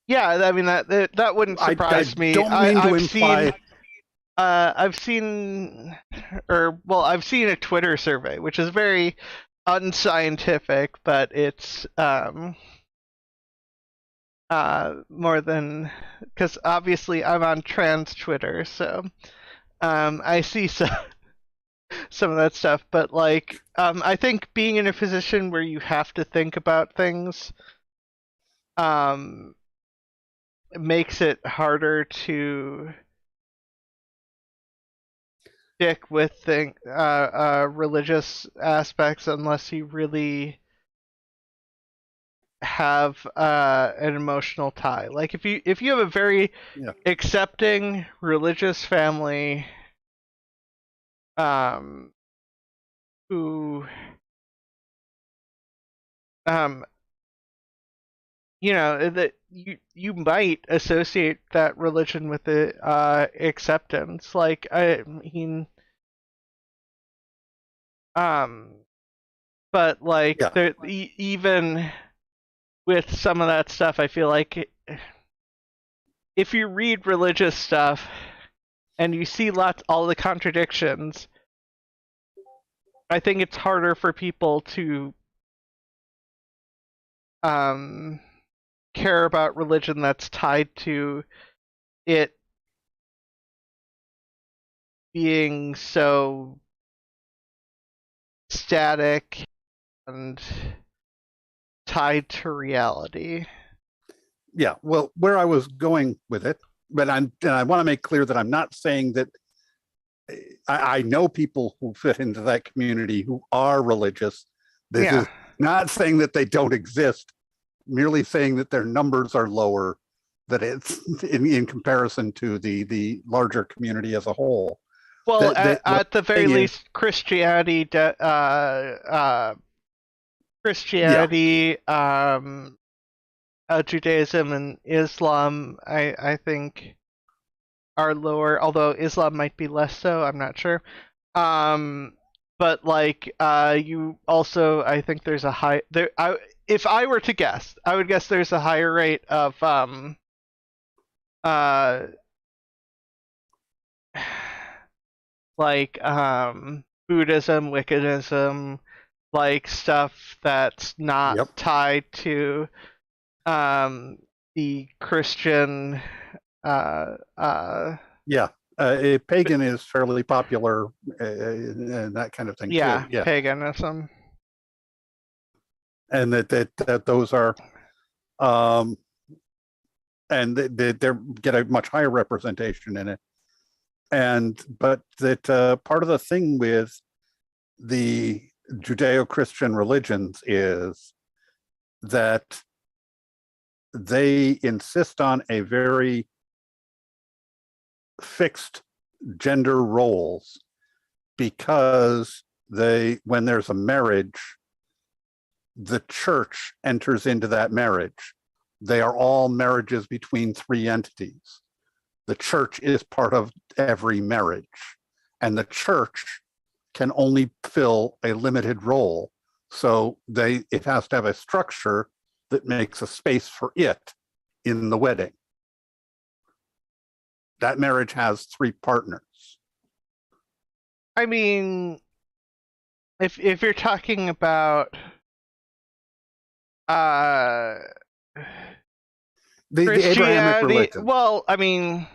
I mean that wouldn't surprise me. Don't mean to imply. I've seen a Twitter survey, which is very unscientific, but it's more than, because obviously I'm on trans Twitter, so I see some of that stuff. But like, I think being in a position where you have to think about things makes it harder to stick with religious aspects unless you really have an emotional tie. Like if you have a very accepting religious family who that you might associate that religion with the acceptance. Like I mean, but like even with some of that stuff, I feel like if you read religious stuff and you see all the contradictions, I think it's harder for people to care about religion that's tied to it being so static and tied to reality. Yeah, well, where I was going with it, but I want to make clear that I'm not saying that I know people who fit into that community who are religious. This Yeah. is not saying that they don't exist, merely saying that their numbers are lower, that it's in comparison to the larger community as a whole. Well, What at the I'm very saying is, least, Christianity, Judaism, and Islam, I think, are lower. Although Islam might be less so. I'm not sure. But like, you also, I think there's a high there. If I were to guess, I would guess there's a higher rate of like Buddhism, Wiccanism, like stuff that's not yep, tied to the Christian yeah. Pagan is fairly popular, and that kind of thing too. Yeah, paganism. and that those are, um, and they get a much higher representation in it. And but that part of the thing with the Judeo-Christian religions is that they insist on a very fixed gender roles, because when there's a marriage, the church enters into that marriage. They are all marriages between three entities. The church is part of every marriage, and the church can only fill a limited role. So it has to have a structure that makes a space for it in the wedding. That marriage has three partners. I mean, if you're talking about The Abrahamic Christianity, religion. well, I mean,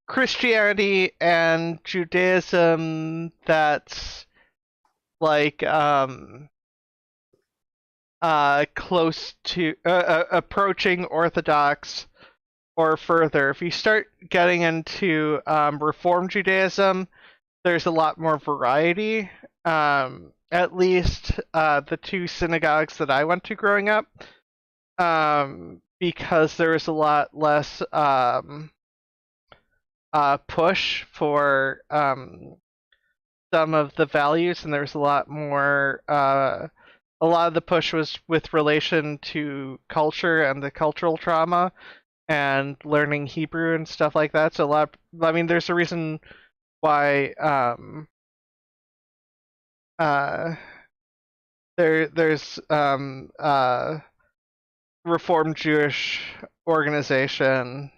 Christianity and Judaism, that's like close to approaching Orthodox or further. If you start getting into Reform Judaism, there's a lot more variety. At least the two synagogues that I went to growing up, because there was a lot less push for some of the values, and there was a lot more. A lot of the push was with relation to culture and the cultural trauma and learning Hebrew and stuff like that. So I mean, there's a reason why there's Reformed Jewish organization,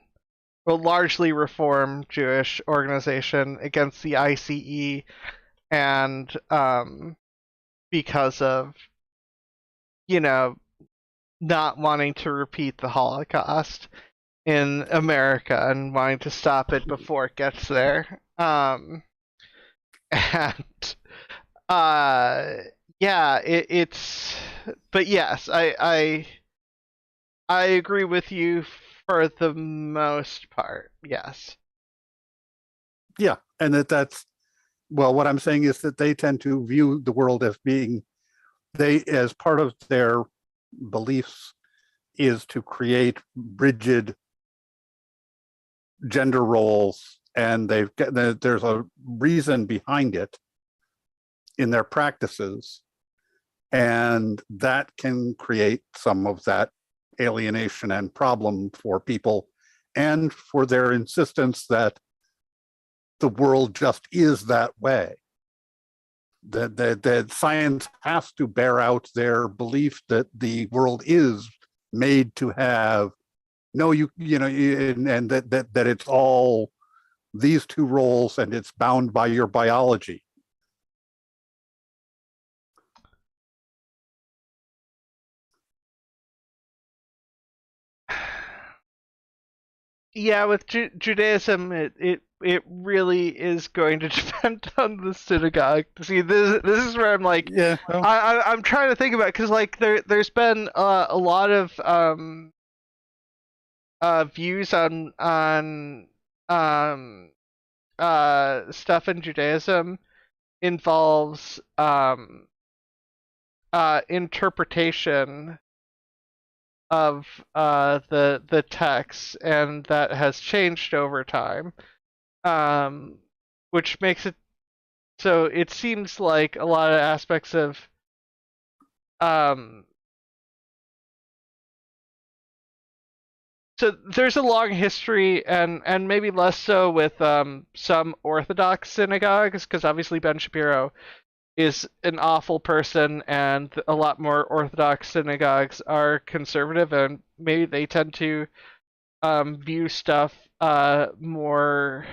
well, largely Reformed Jewish organization against the ICE, and because of, not wanting to repeat the Holocaust in America and wanting to stop it before it gets there. And yeah, it's. But yes, I agree with you for the most part. Yes. Yeah, and that's well. What I'm saying is that they tend to view the world as being as part of their beliefs is to create rigid gender roles, and there's a reason behind it in their practices, and that can create some of that alienation and problem for people, and for their insistence that the world just is that way. That science has to bear out their belief that the world is made to have no, and that it's all these two roles and it's bound by your biology. Yeah, with Judaism, it really is going to depend on the synagogue. See, this is where I'm like, Yeah, well, I'm trying to think about, because like there's been a lot of views on stuff in Judaism involves interpretation of the text, and that has changed over time, which makes it so it seems like a lot of aspects of so there's a long history, and maybe less so with some Orthodox synagogues, because obviously Ben Shapiro is an awful person, and a lot more Orthodox synagogues are conservative, and maybe they tend to view stuff more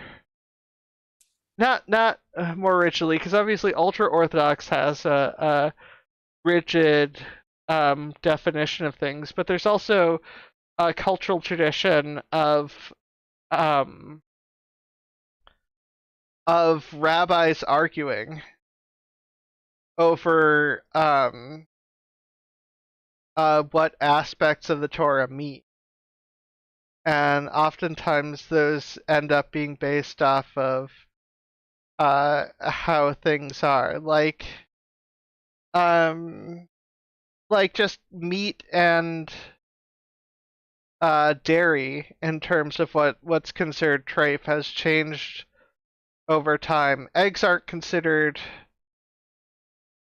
not more rigidly, because obviously ultra Orthodox has a rigid definition of things, but there's also a cultural tradition um, of rabbis arguing over what aspects of the Torah meet, and oftentimes those end up being based off of how things are, like just meat and dairy in terms of what's considered treif has changed over time. Eggs aren't considered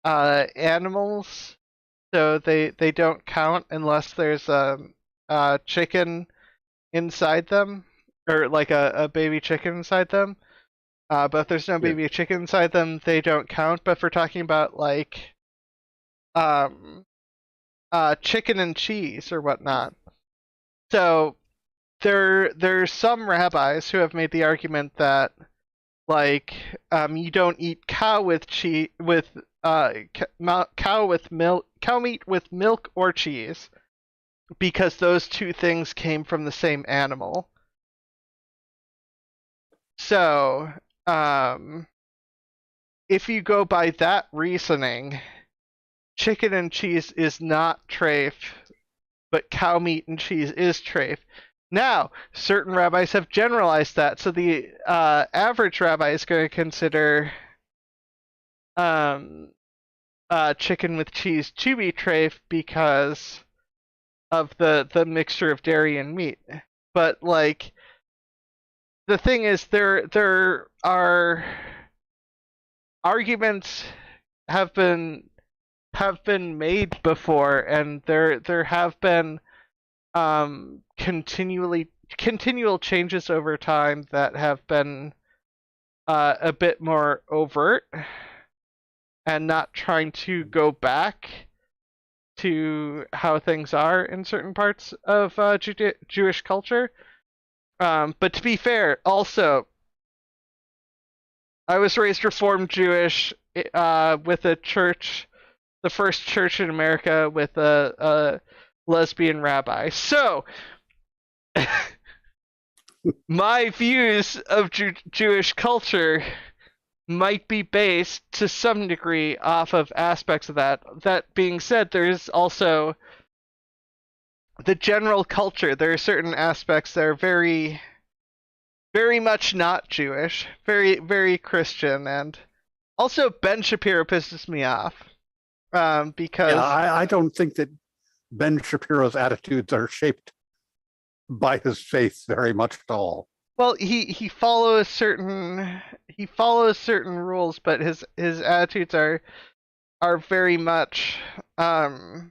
animals, so they don't count unless there's a chicken inside them, or like a baby chicken inside them. But if there's no yeah. baby chicken inside them, they don't count. But if we're talking about like chicken and cheese or whatnot, so there's some rabbis who have made the argument that like you don't eat cow with cheese with cow with milk, cow meat with milk or cheese, because those two things came from the same animal. So if you go by that reasoning, chicken and cheese is not treif, but cow meat and cheese is treif. Now, certain rabbis have generalized that, so the average rabbi is going to consider chicken with cheese to be treif because of the mixture of dairy and meat. But like, the thing is, there are arguments have been made before, and there have been continual changes over time that have been a bit more overt and not trying to go back to how things are in certain parts of Jewish culture. But to be fair, also, I was raised Reformed Jewish with a church, the first church in America with a lesbian rabbi. So, my views of Jewish culture might be based to some degree off of aspects of that. That being said, there is also the general culture. There are certain aspects that are very, very much not Jewish, very, very Christian, and also Ben Shapiro pisses me off because I don't think that Ben Shapiro's attitudes are shaped by his faith very much at all. well, he follows certain rules, but his attitudes are very much what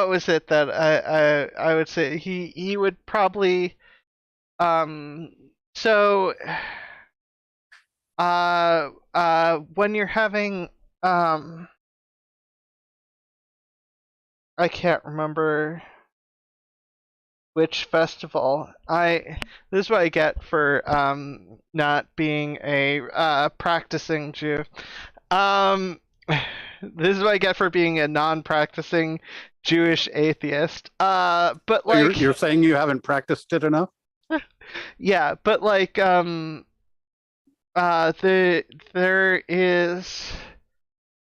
was it that I would say he would probably so when you're having I can't remember witch festival. This is what I get for not being a practicing Jew. This is what I get for being a non-practicing Jewish atheist. But like you're saying you haven't practiced it enough? yeah, but like there is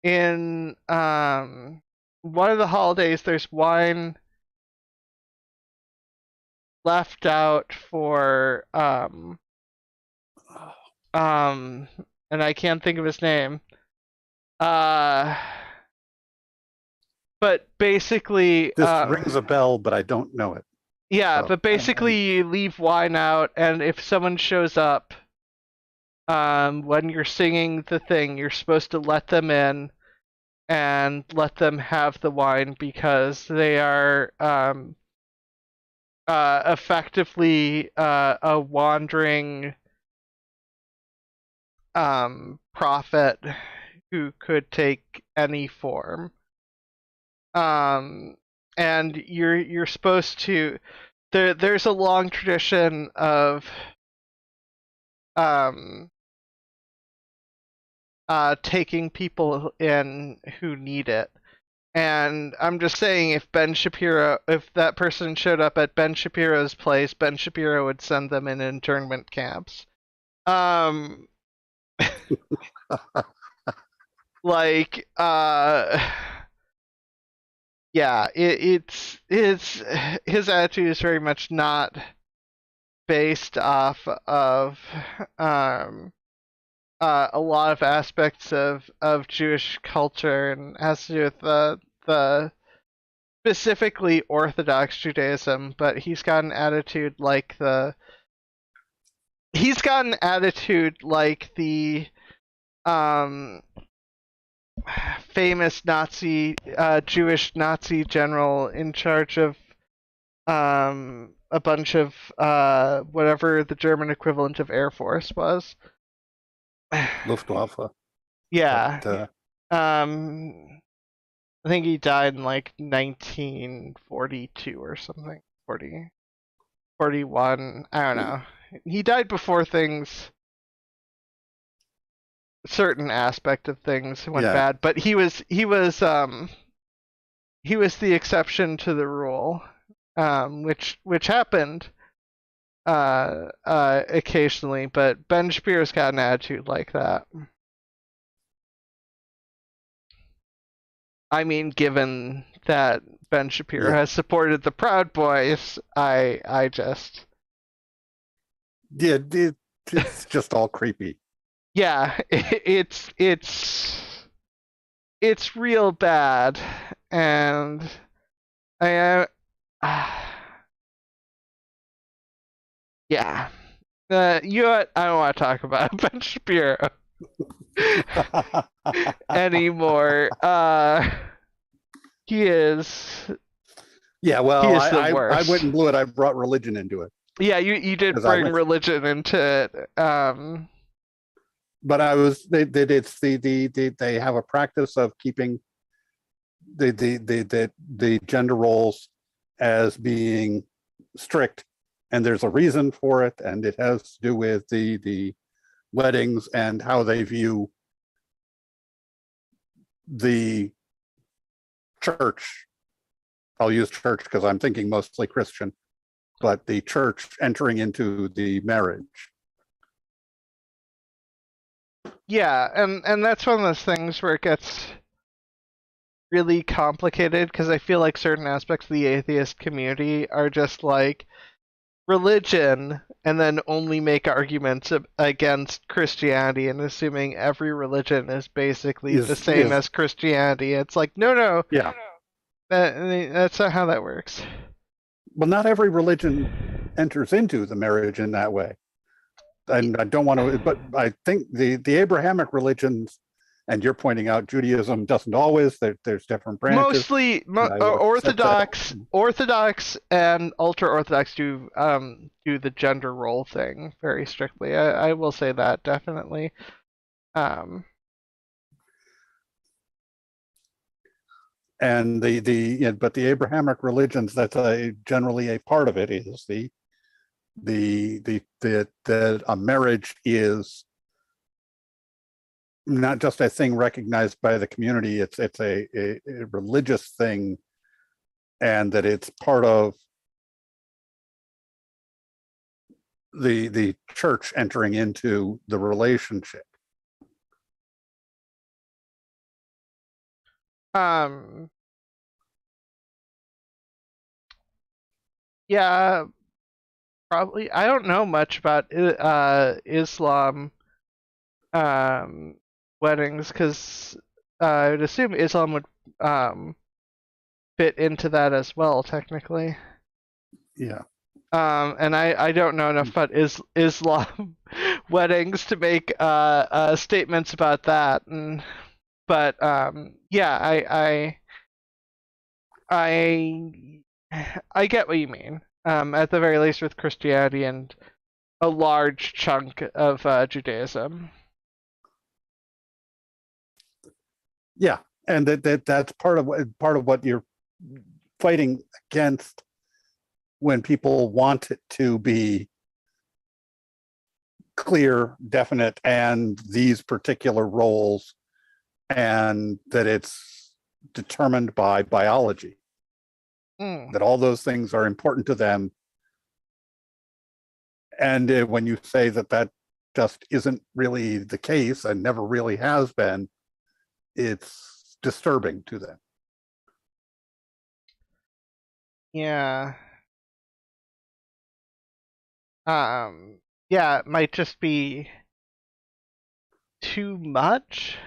in one of the holidays there's wine left out for and I can't think of his name. But basically This rings a bell, but I don't know it. Yeah, So, but basically you leave wine out, and if someone shows up when you're singing the thing, you're supposed to let them in and let them have the wine because they are effectively a wandering prophet who could take any form. And you're supposed to. There's a long tradition of taking people in who need it. And I'm just saying, if that person showed up at Ben Shapiro's place, Ben Shapiro would send them in internment camps. Like, yeah, it's his attitude is very much not based off of a lot of aspects of Jewish culture, and has to do with the specifically Orthodox Judaism. But he's got an attitude like the famous Jewish Nazi general in charge of a bunch of whatever the German equivalent of Air Force was. Luftwaffe. Yeah. But, I think he died in like 1942 or something. 41. I don't know. He died before certain aspect of things went bad, but he was the exception to the rule, which happened occasionally. But Ben Shapiro's got an attitude like that. I mean, given that Ben Shapiro has supported the Proud Boys, I just it's just all creepy. Yeah, it's real bad, and I yeah. You know what? I don't want to talk about Ben Shapiro anymore. He is. Yeah, well, he is the I worst. went and blew it. I brought religion into it. Yeah, you did bring religion into it. But they have a practice of keeping the gender roles as being strict, and there's a reason for it, and it has to do with the weddings and how they view the church. I'll use church because I'm thinking mostly Christian, but the church entering into the marriage. Yeah, and that's one of those things where it gets really complicated, because I feel like certain aspects of the atheist community are just like religion, and then only make arguments against Christianity, and assuming every religion is basically the same as Christianity. It's like, no. Yeah. That's not how that works. Well, not every religion enters into the marriage in that way. And I don't want to, but I think the Abrahamic religions, and you're pointing out Judaism doesn't always. There's different branches. Mostly Orthodox and ultra Orthodox do the gender role thing very strictly. I will say that definitely. And but the Abrahamic religions, that's generally a part of it, is that a marriage is not just a thing recognized by the community, it's a religious thing, and that it's part of the church entering into the relationship. Yeah, probably. I don't know much about Islam weddings, because I would assume Islam would fit into that as well, technically. Yeah. And I don't know enough about Islam weddings to make statements about that. But yeah, I get what you mean. At the very least, with Christianity and a large chunk of Judaism. Yeah, and that's part of what you're fighting against when people want it to be clear, definite, and these particular roles, and that it's determined by biology. That all those things are important to them. And when you say that just isn't really the case and never really has been, it's disturbing to them. Yeah. Yeah, it might just be too much.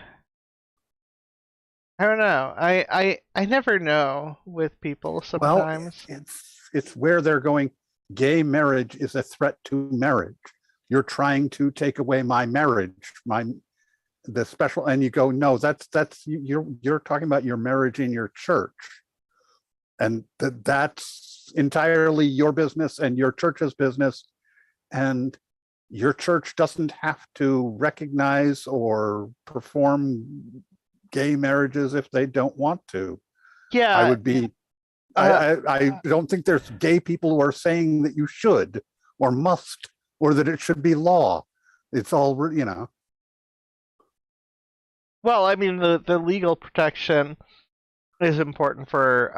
I don't know. I never know with people sometimes. Well, it's where they're going. Gay marriage is a threat to marriage. You're trying to take away my marriage, the special, and you go, no, that's you're talking about your marriage in your church, and that's entirely your business and your church's business, and your church doesn't have to recognize or perform gay marriages if they don't want to. Yeah. I would be I don't think there's gay people who are saying that you should or must or that it should be law. It's all, you know. Well, I mean, the legal protection is important for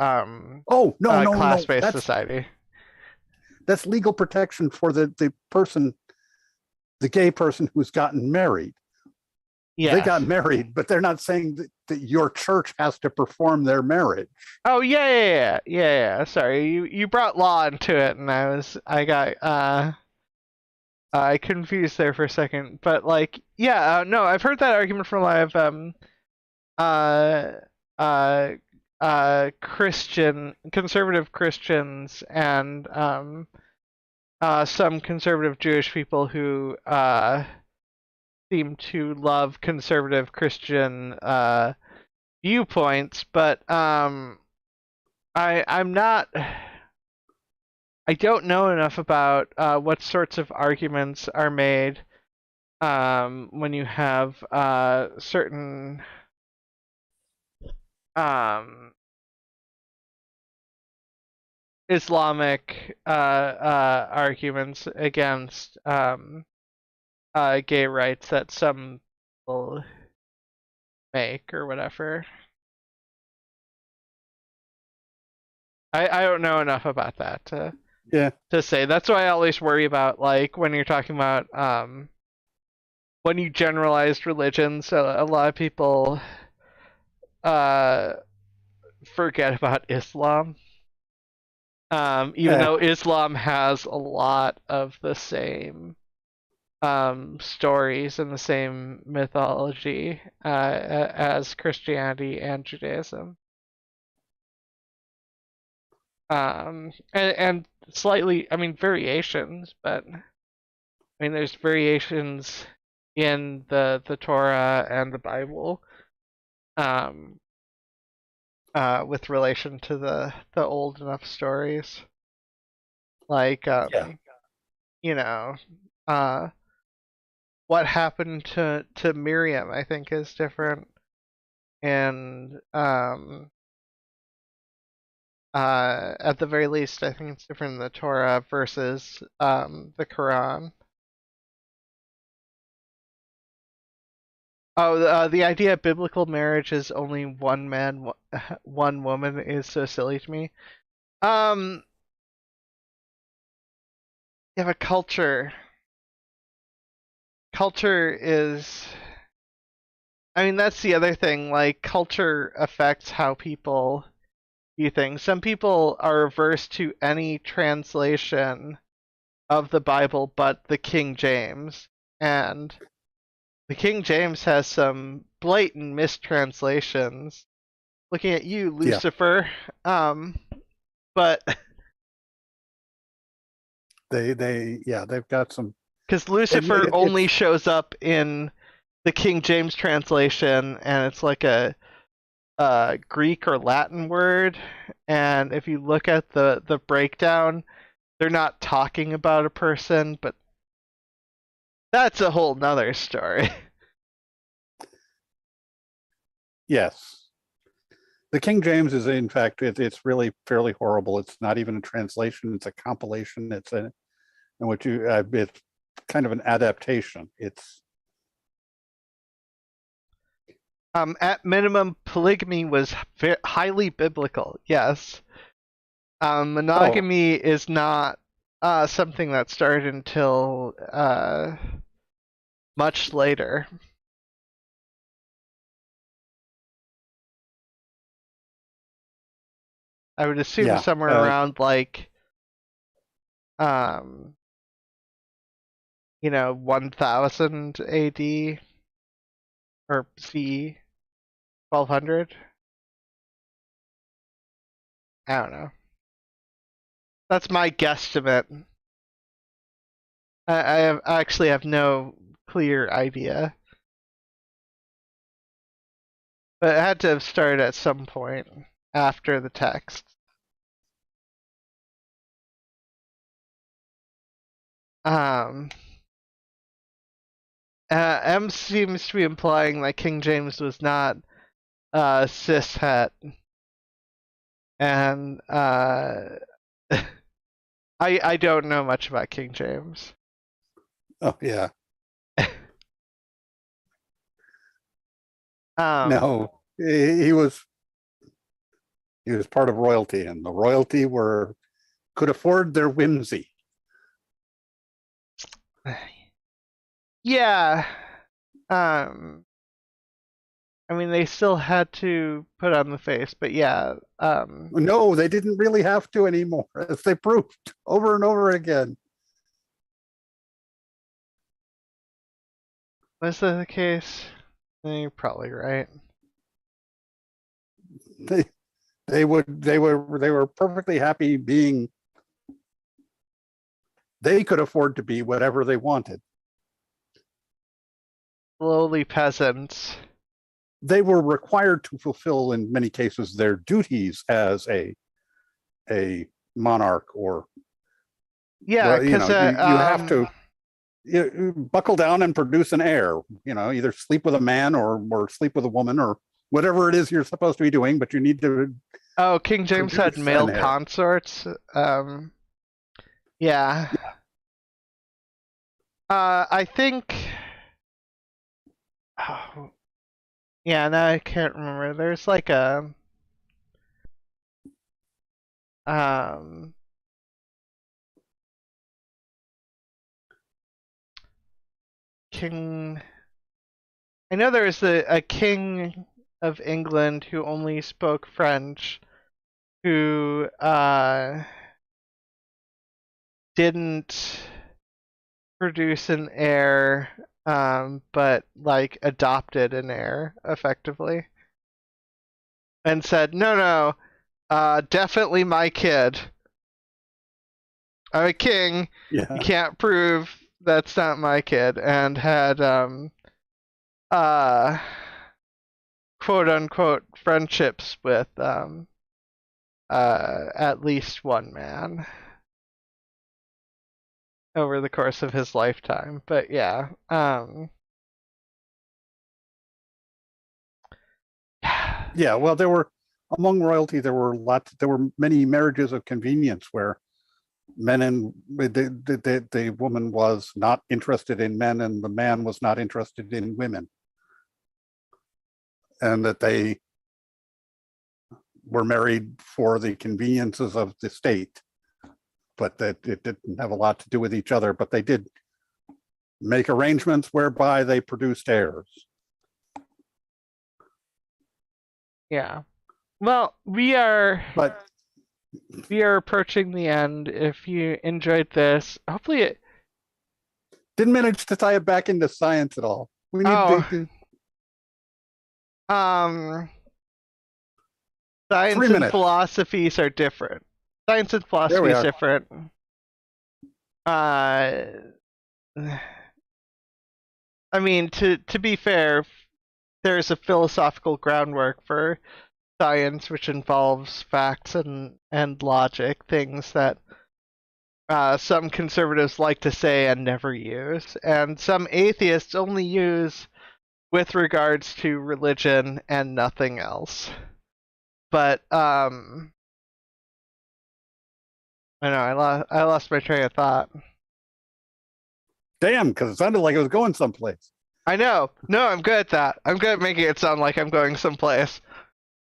Oh, no, class-based society. That's legal protection for the person, the gay person who's gotten married. Yeah. They got married, but they're not saying that your church has to perform their marriage. Oh, yeah. Sorry, you brought law into it, and I got confused there for a second. But like, yeah, no, I've heard that argument from a lot of conservative Christians, and some conservative Jewish people who seem to love conservative Christian viewpoints, but I'm not. I don't know enough about what sorts of arguments are made when you have certain Islamic arguments against gay rights that some people make or whatever. I don't know enough about that to say. That's why I always worry about, like, when you're talking about when you generalized religions, a lot of people forget about Islam. Even though Islam has a lot of the same stories and the same mythology as Christianity and Judaism. And slightly, I mean, variations, but I mean, there's variations in the Torah and the Bible, with relation to the old enough stories, like you know, what happened to Miriam, I think, is different, and At the very least, I think it's different in the Torah versus the Quran. Oh, the idea of biblical marriage is only one man, one woman is so silly to me. You have a culture. Culture is. I mean, that's the other thing. Like, culture affects how people view things. Some people are averse to any translation of the Bible but the King James. And the King James has some blatant mistranslations. Looking at you, Lucifer. But they've got some. Because Lucifer only shows up in the King James translation, and it's like a Greek or Latin word. And if you look at the breakdown, they're not talking about a person, but that's a whole nother story. Yes. The King James is, in fact, it's really fairly horrible. It's not even a translation; it's a compilation. It's kind of an adaptation. It's at minimum, polygamy was highly biblical. Yes, monogamy is not something that started until much later. I would assume somewhere around like 1000 AD or CE, 1200. I don't know. That's my guesstimate. I actually have no clear idea. But it had to have started at some point after the text. M seems to be implying that King James was not cishet, and I don't know much about King James. Oh yeah. No, he was part of royalty, and the royalty could afford their whimsy. Yeah. I mean, they still had to put on the face, but yeah. No, they didn't really have to anymore, as they proved over and over again. Was that the case? You're probably right. They were perfectly happy being. They could afford to be whatever they wanted. Lowly peasants. They were required to fulfill, in many cases, their duties as a monarch, or yeah, because you have to buckle down and produce an heir. Either sleep with a man or sleep with a woman, or whatever it is you're supposed to be doing. But you need to. Oh, King James had male consorts. Yeah. I think. Oh, yeah, now I can't remember. There's like a king. I know there was a king of England who only spoke French, who didn't produce an heir, but like adopted an heir effectively, and said, "No, definitely my kid. I'm a king. Yeah. You can't prove that's not my kid," and had quote unquote friendships with at least one man over the course of his lifetime. But yeah. Yeah, well, there were among royalty, there were many marriages of convenience where men and the woman was not interested in men and the man was not interested in women, and that they were married for the conveniences of the state, but that it didn't have a lot to do with each other, but they did make arrangements whereby they produced heirs. Yeah. Well, we are But approaching the end. If you enjoyed this, hopefully it didn't manage to tie it back into science at all. We need to science 3 and minutes. philosophies are different. Science and philosophy is different. I mean, to be fair, there's a philosophical groundwork for science which involves facts and logic, things that some conservatives like to say and never use, and some atheists only use with regards to religion and nothing else. But I know I lost my train of thought. Damn, because it sounded like it was going someplace. I know. No, I'm good at that. I'm good at making it sound like I'm going someplace.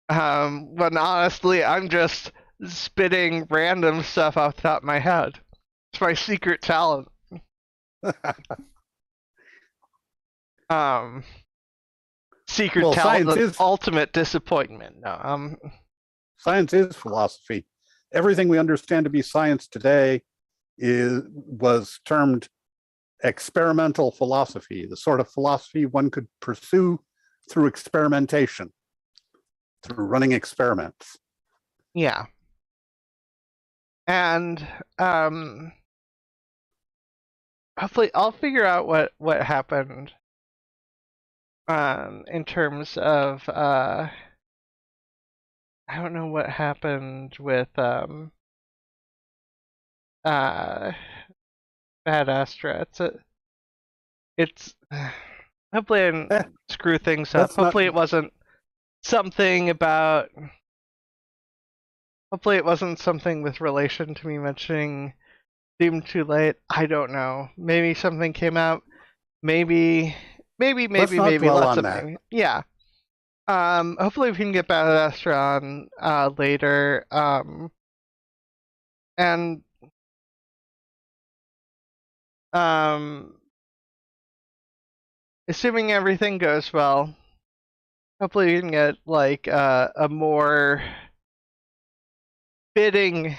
But honestly, I'm just spitting random stuff off the top of my head. It's my secret talent. Secret talent of ultimate disappointment. No, science is philosophy. Everything we understand to be science today was termed experimental philosophy, the sort of philosophy one could pursue through experimentation, through running experiments. Yeah. And hopefully I'll figure out what happened in terms of I don't know what happened with Bad Astra. It's hopefully I didn't screw things up. Hopefully it wasn't something about. Hopefully it wasn't something with relation to me mentioning Doom Too Late. I don't know. Maybe something came out. Maybe. Lots of maybe. Yeah. Hopefully we can get Bad Astra on later. And assuming everything goes well, hopefully we can get like a more fitting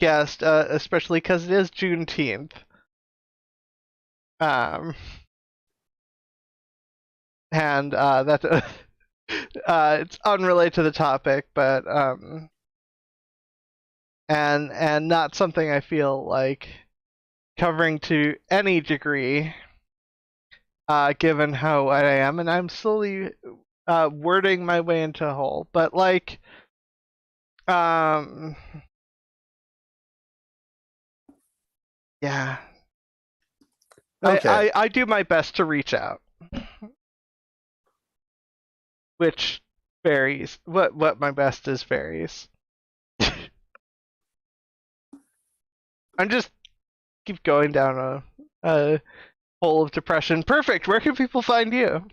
guest, especially because it is Juneteenth. And that's it's unrelated to the topic, but and not something I feel like covering to any degree, given how I am, and I'm slowly wording my way into a hole. But like, yeah. Okay. I do my best to reach out. Which varies. What my best is varies. I'm just keep going down a hole of depression. Perfect. Where can people find you?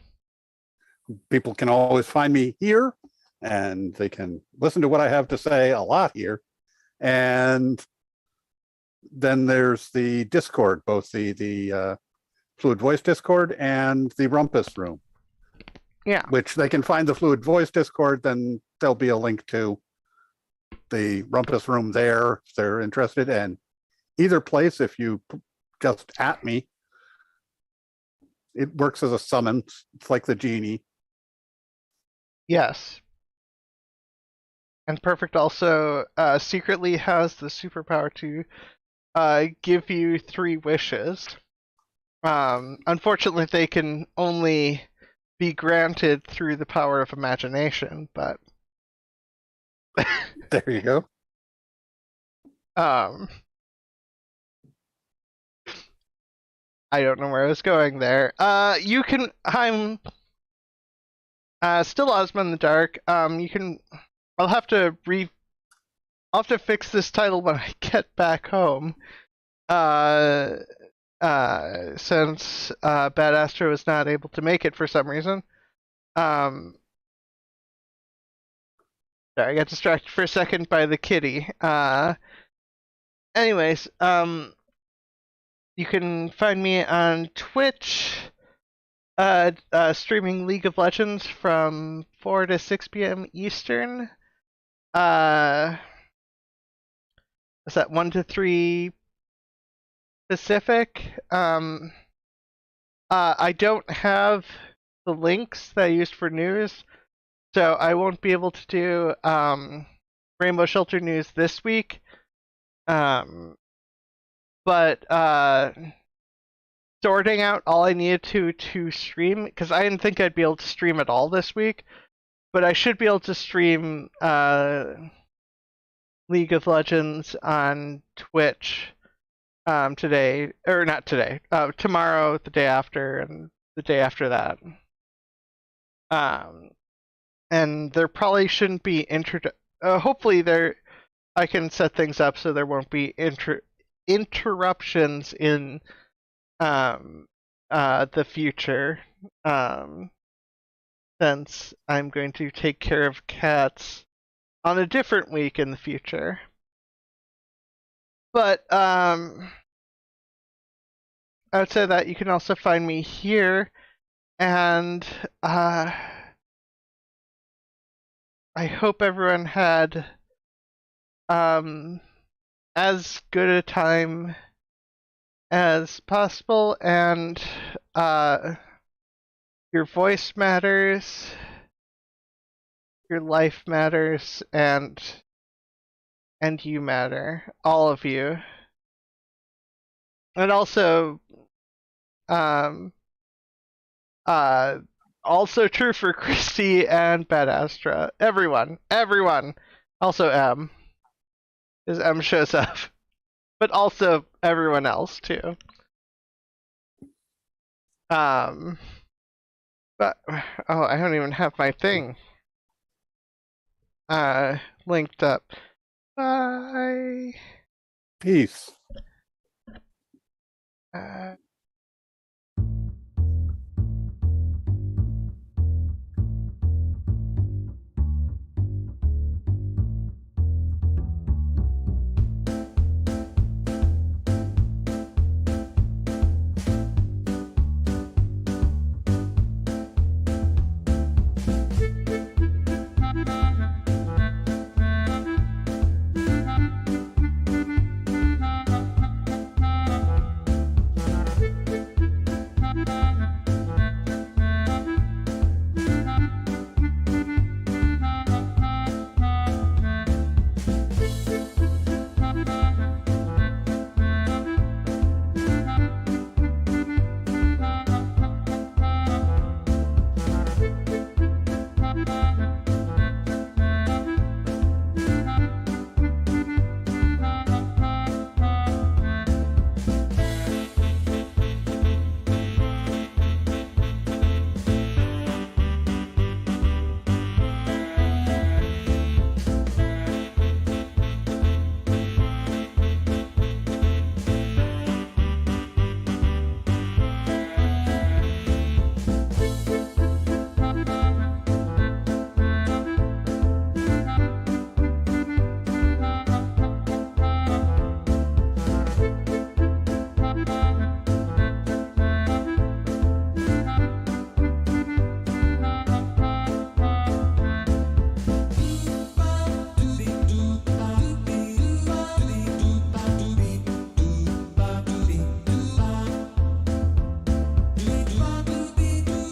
People can always find me here, and they can listen to what I have to say a lot here. And then there's the Discord, both the Fluid Voice Discord and the Rumpus Room. Yeah. Which they can find the Fluid Voice Discord, then there'll be a link to the Rumpus Room there if they're interested. And either place, if you just at me, it works as a summons. It's like the genie. Yes. And Perfict also secretly has the superpower to give you 3 wishes. Unfortunately, they can only be granted through the power of imagination, but there you go. I don't know where I was going there. You can. I'm still Ozma in the Dark. You can I'll have to fix this title when I get back home. Since Bad Astra was not able to make it for some reason. Sorry, I got distracted for a second by the kitty. Anyways, you can find me on Twitch, streaming League of Legends from 4 to 6 p.m. Eastern. Is that 1 to 3 Pacific? I don't have the links that I used for news, so I won't be able to do Rainbow Shelter news this week. But sorting out all I needed to stream, because I didn't think I'd be able to stream at all this week, but I should be able to stream League of Legends on Twitch today, or not today, tomorrow, the day after, and the day after that. And there probably shouldn't be hopefully I can set things up so there won't be interruptions in the future, since I'm going to take care of cats on a different week in the future. But outside that, you can also find me here, and I hope everyone had as good a time as possible, and your voice matters, your life matters, and you matter, all of you. And also, also true for Christy and Bad Astra. Everyone. Also M, because M shows up, but also everyone else too. But I don't even have my thing linked up. Bye. Peace.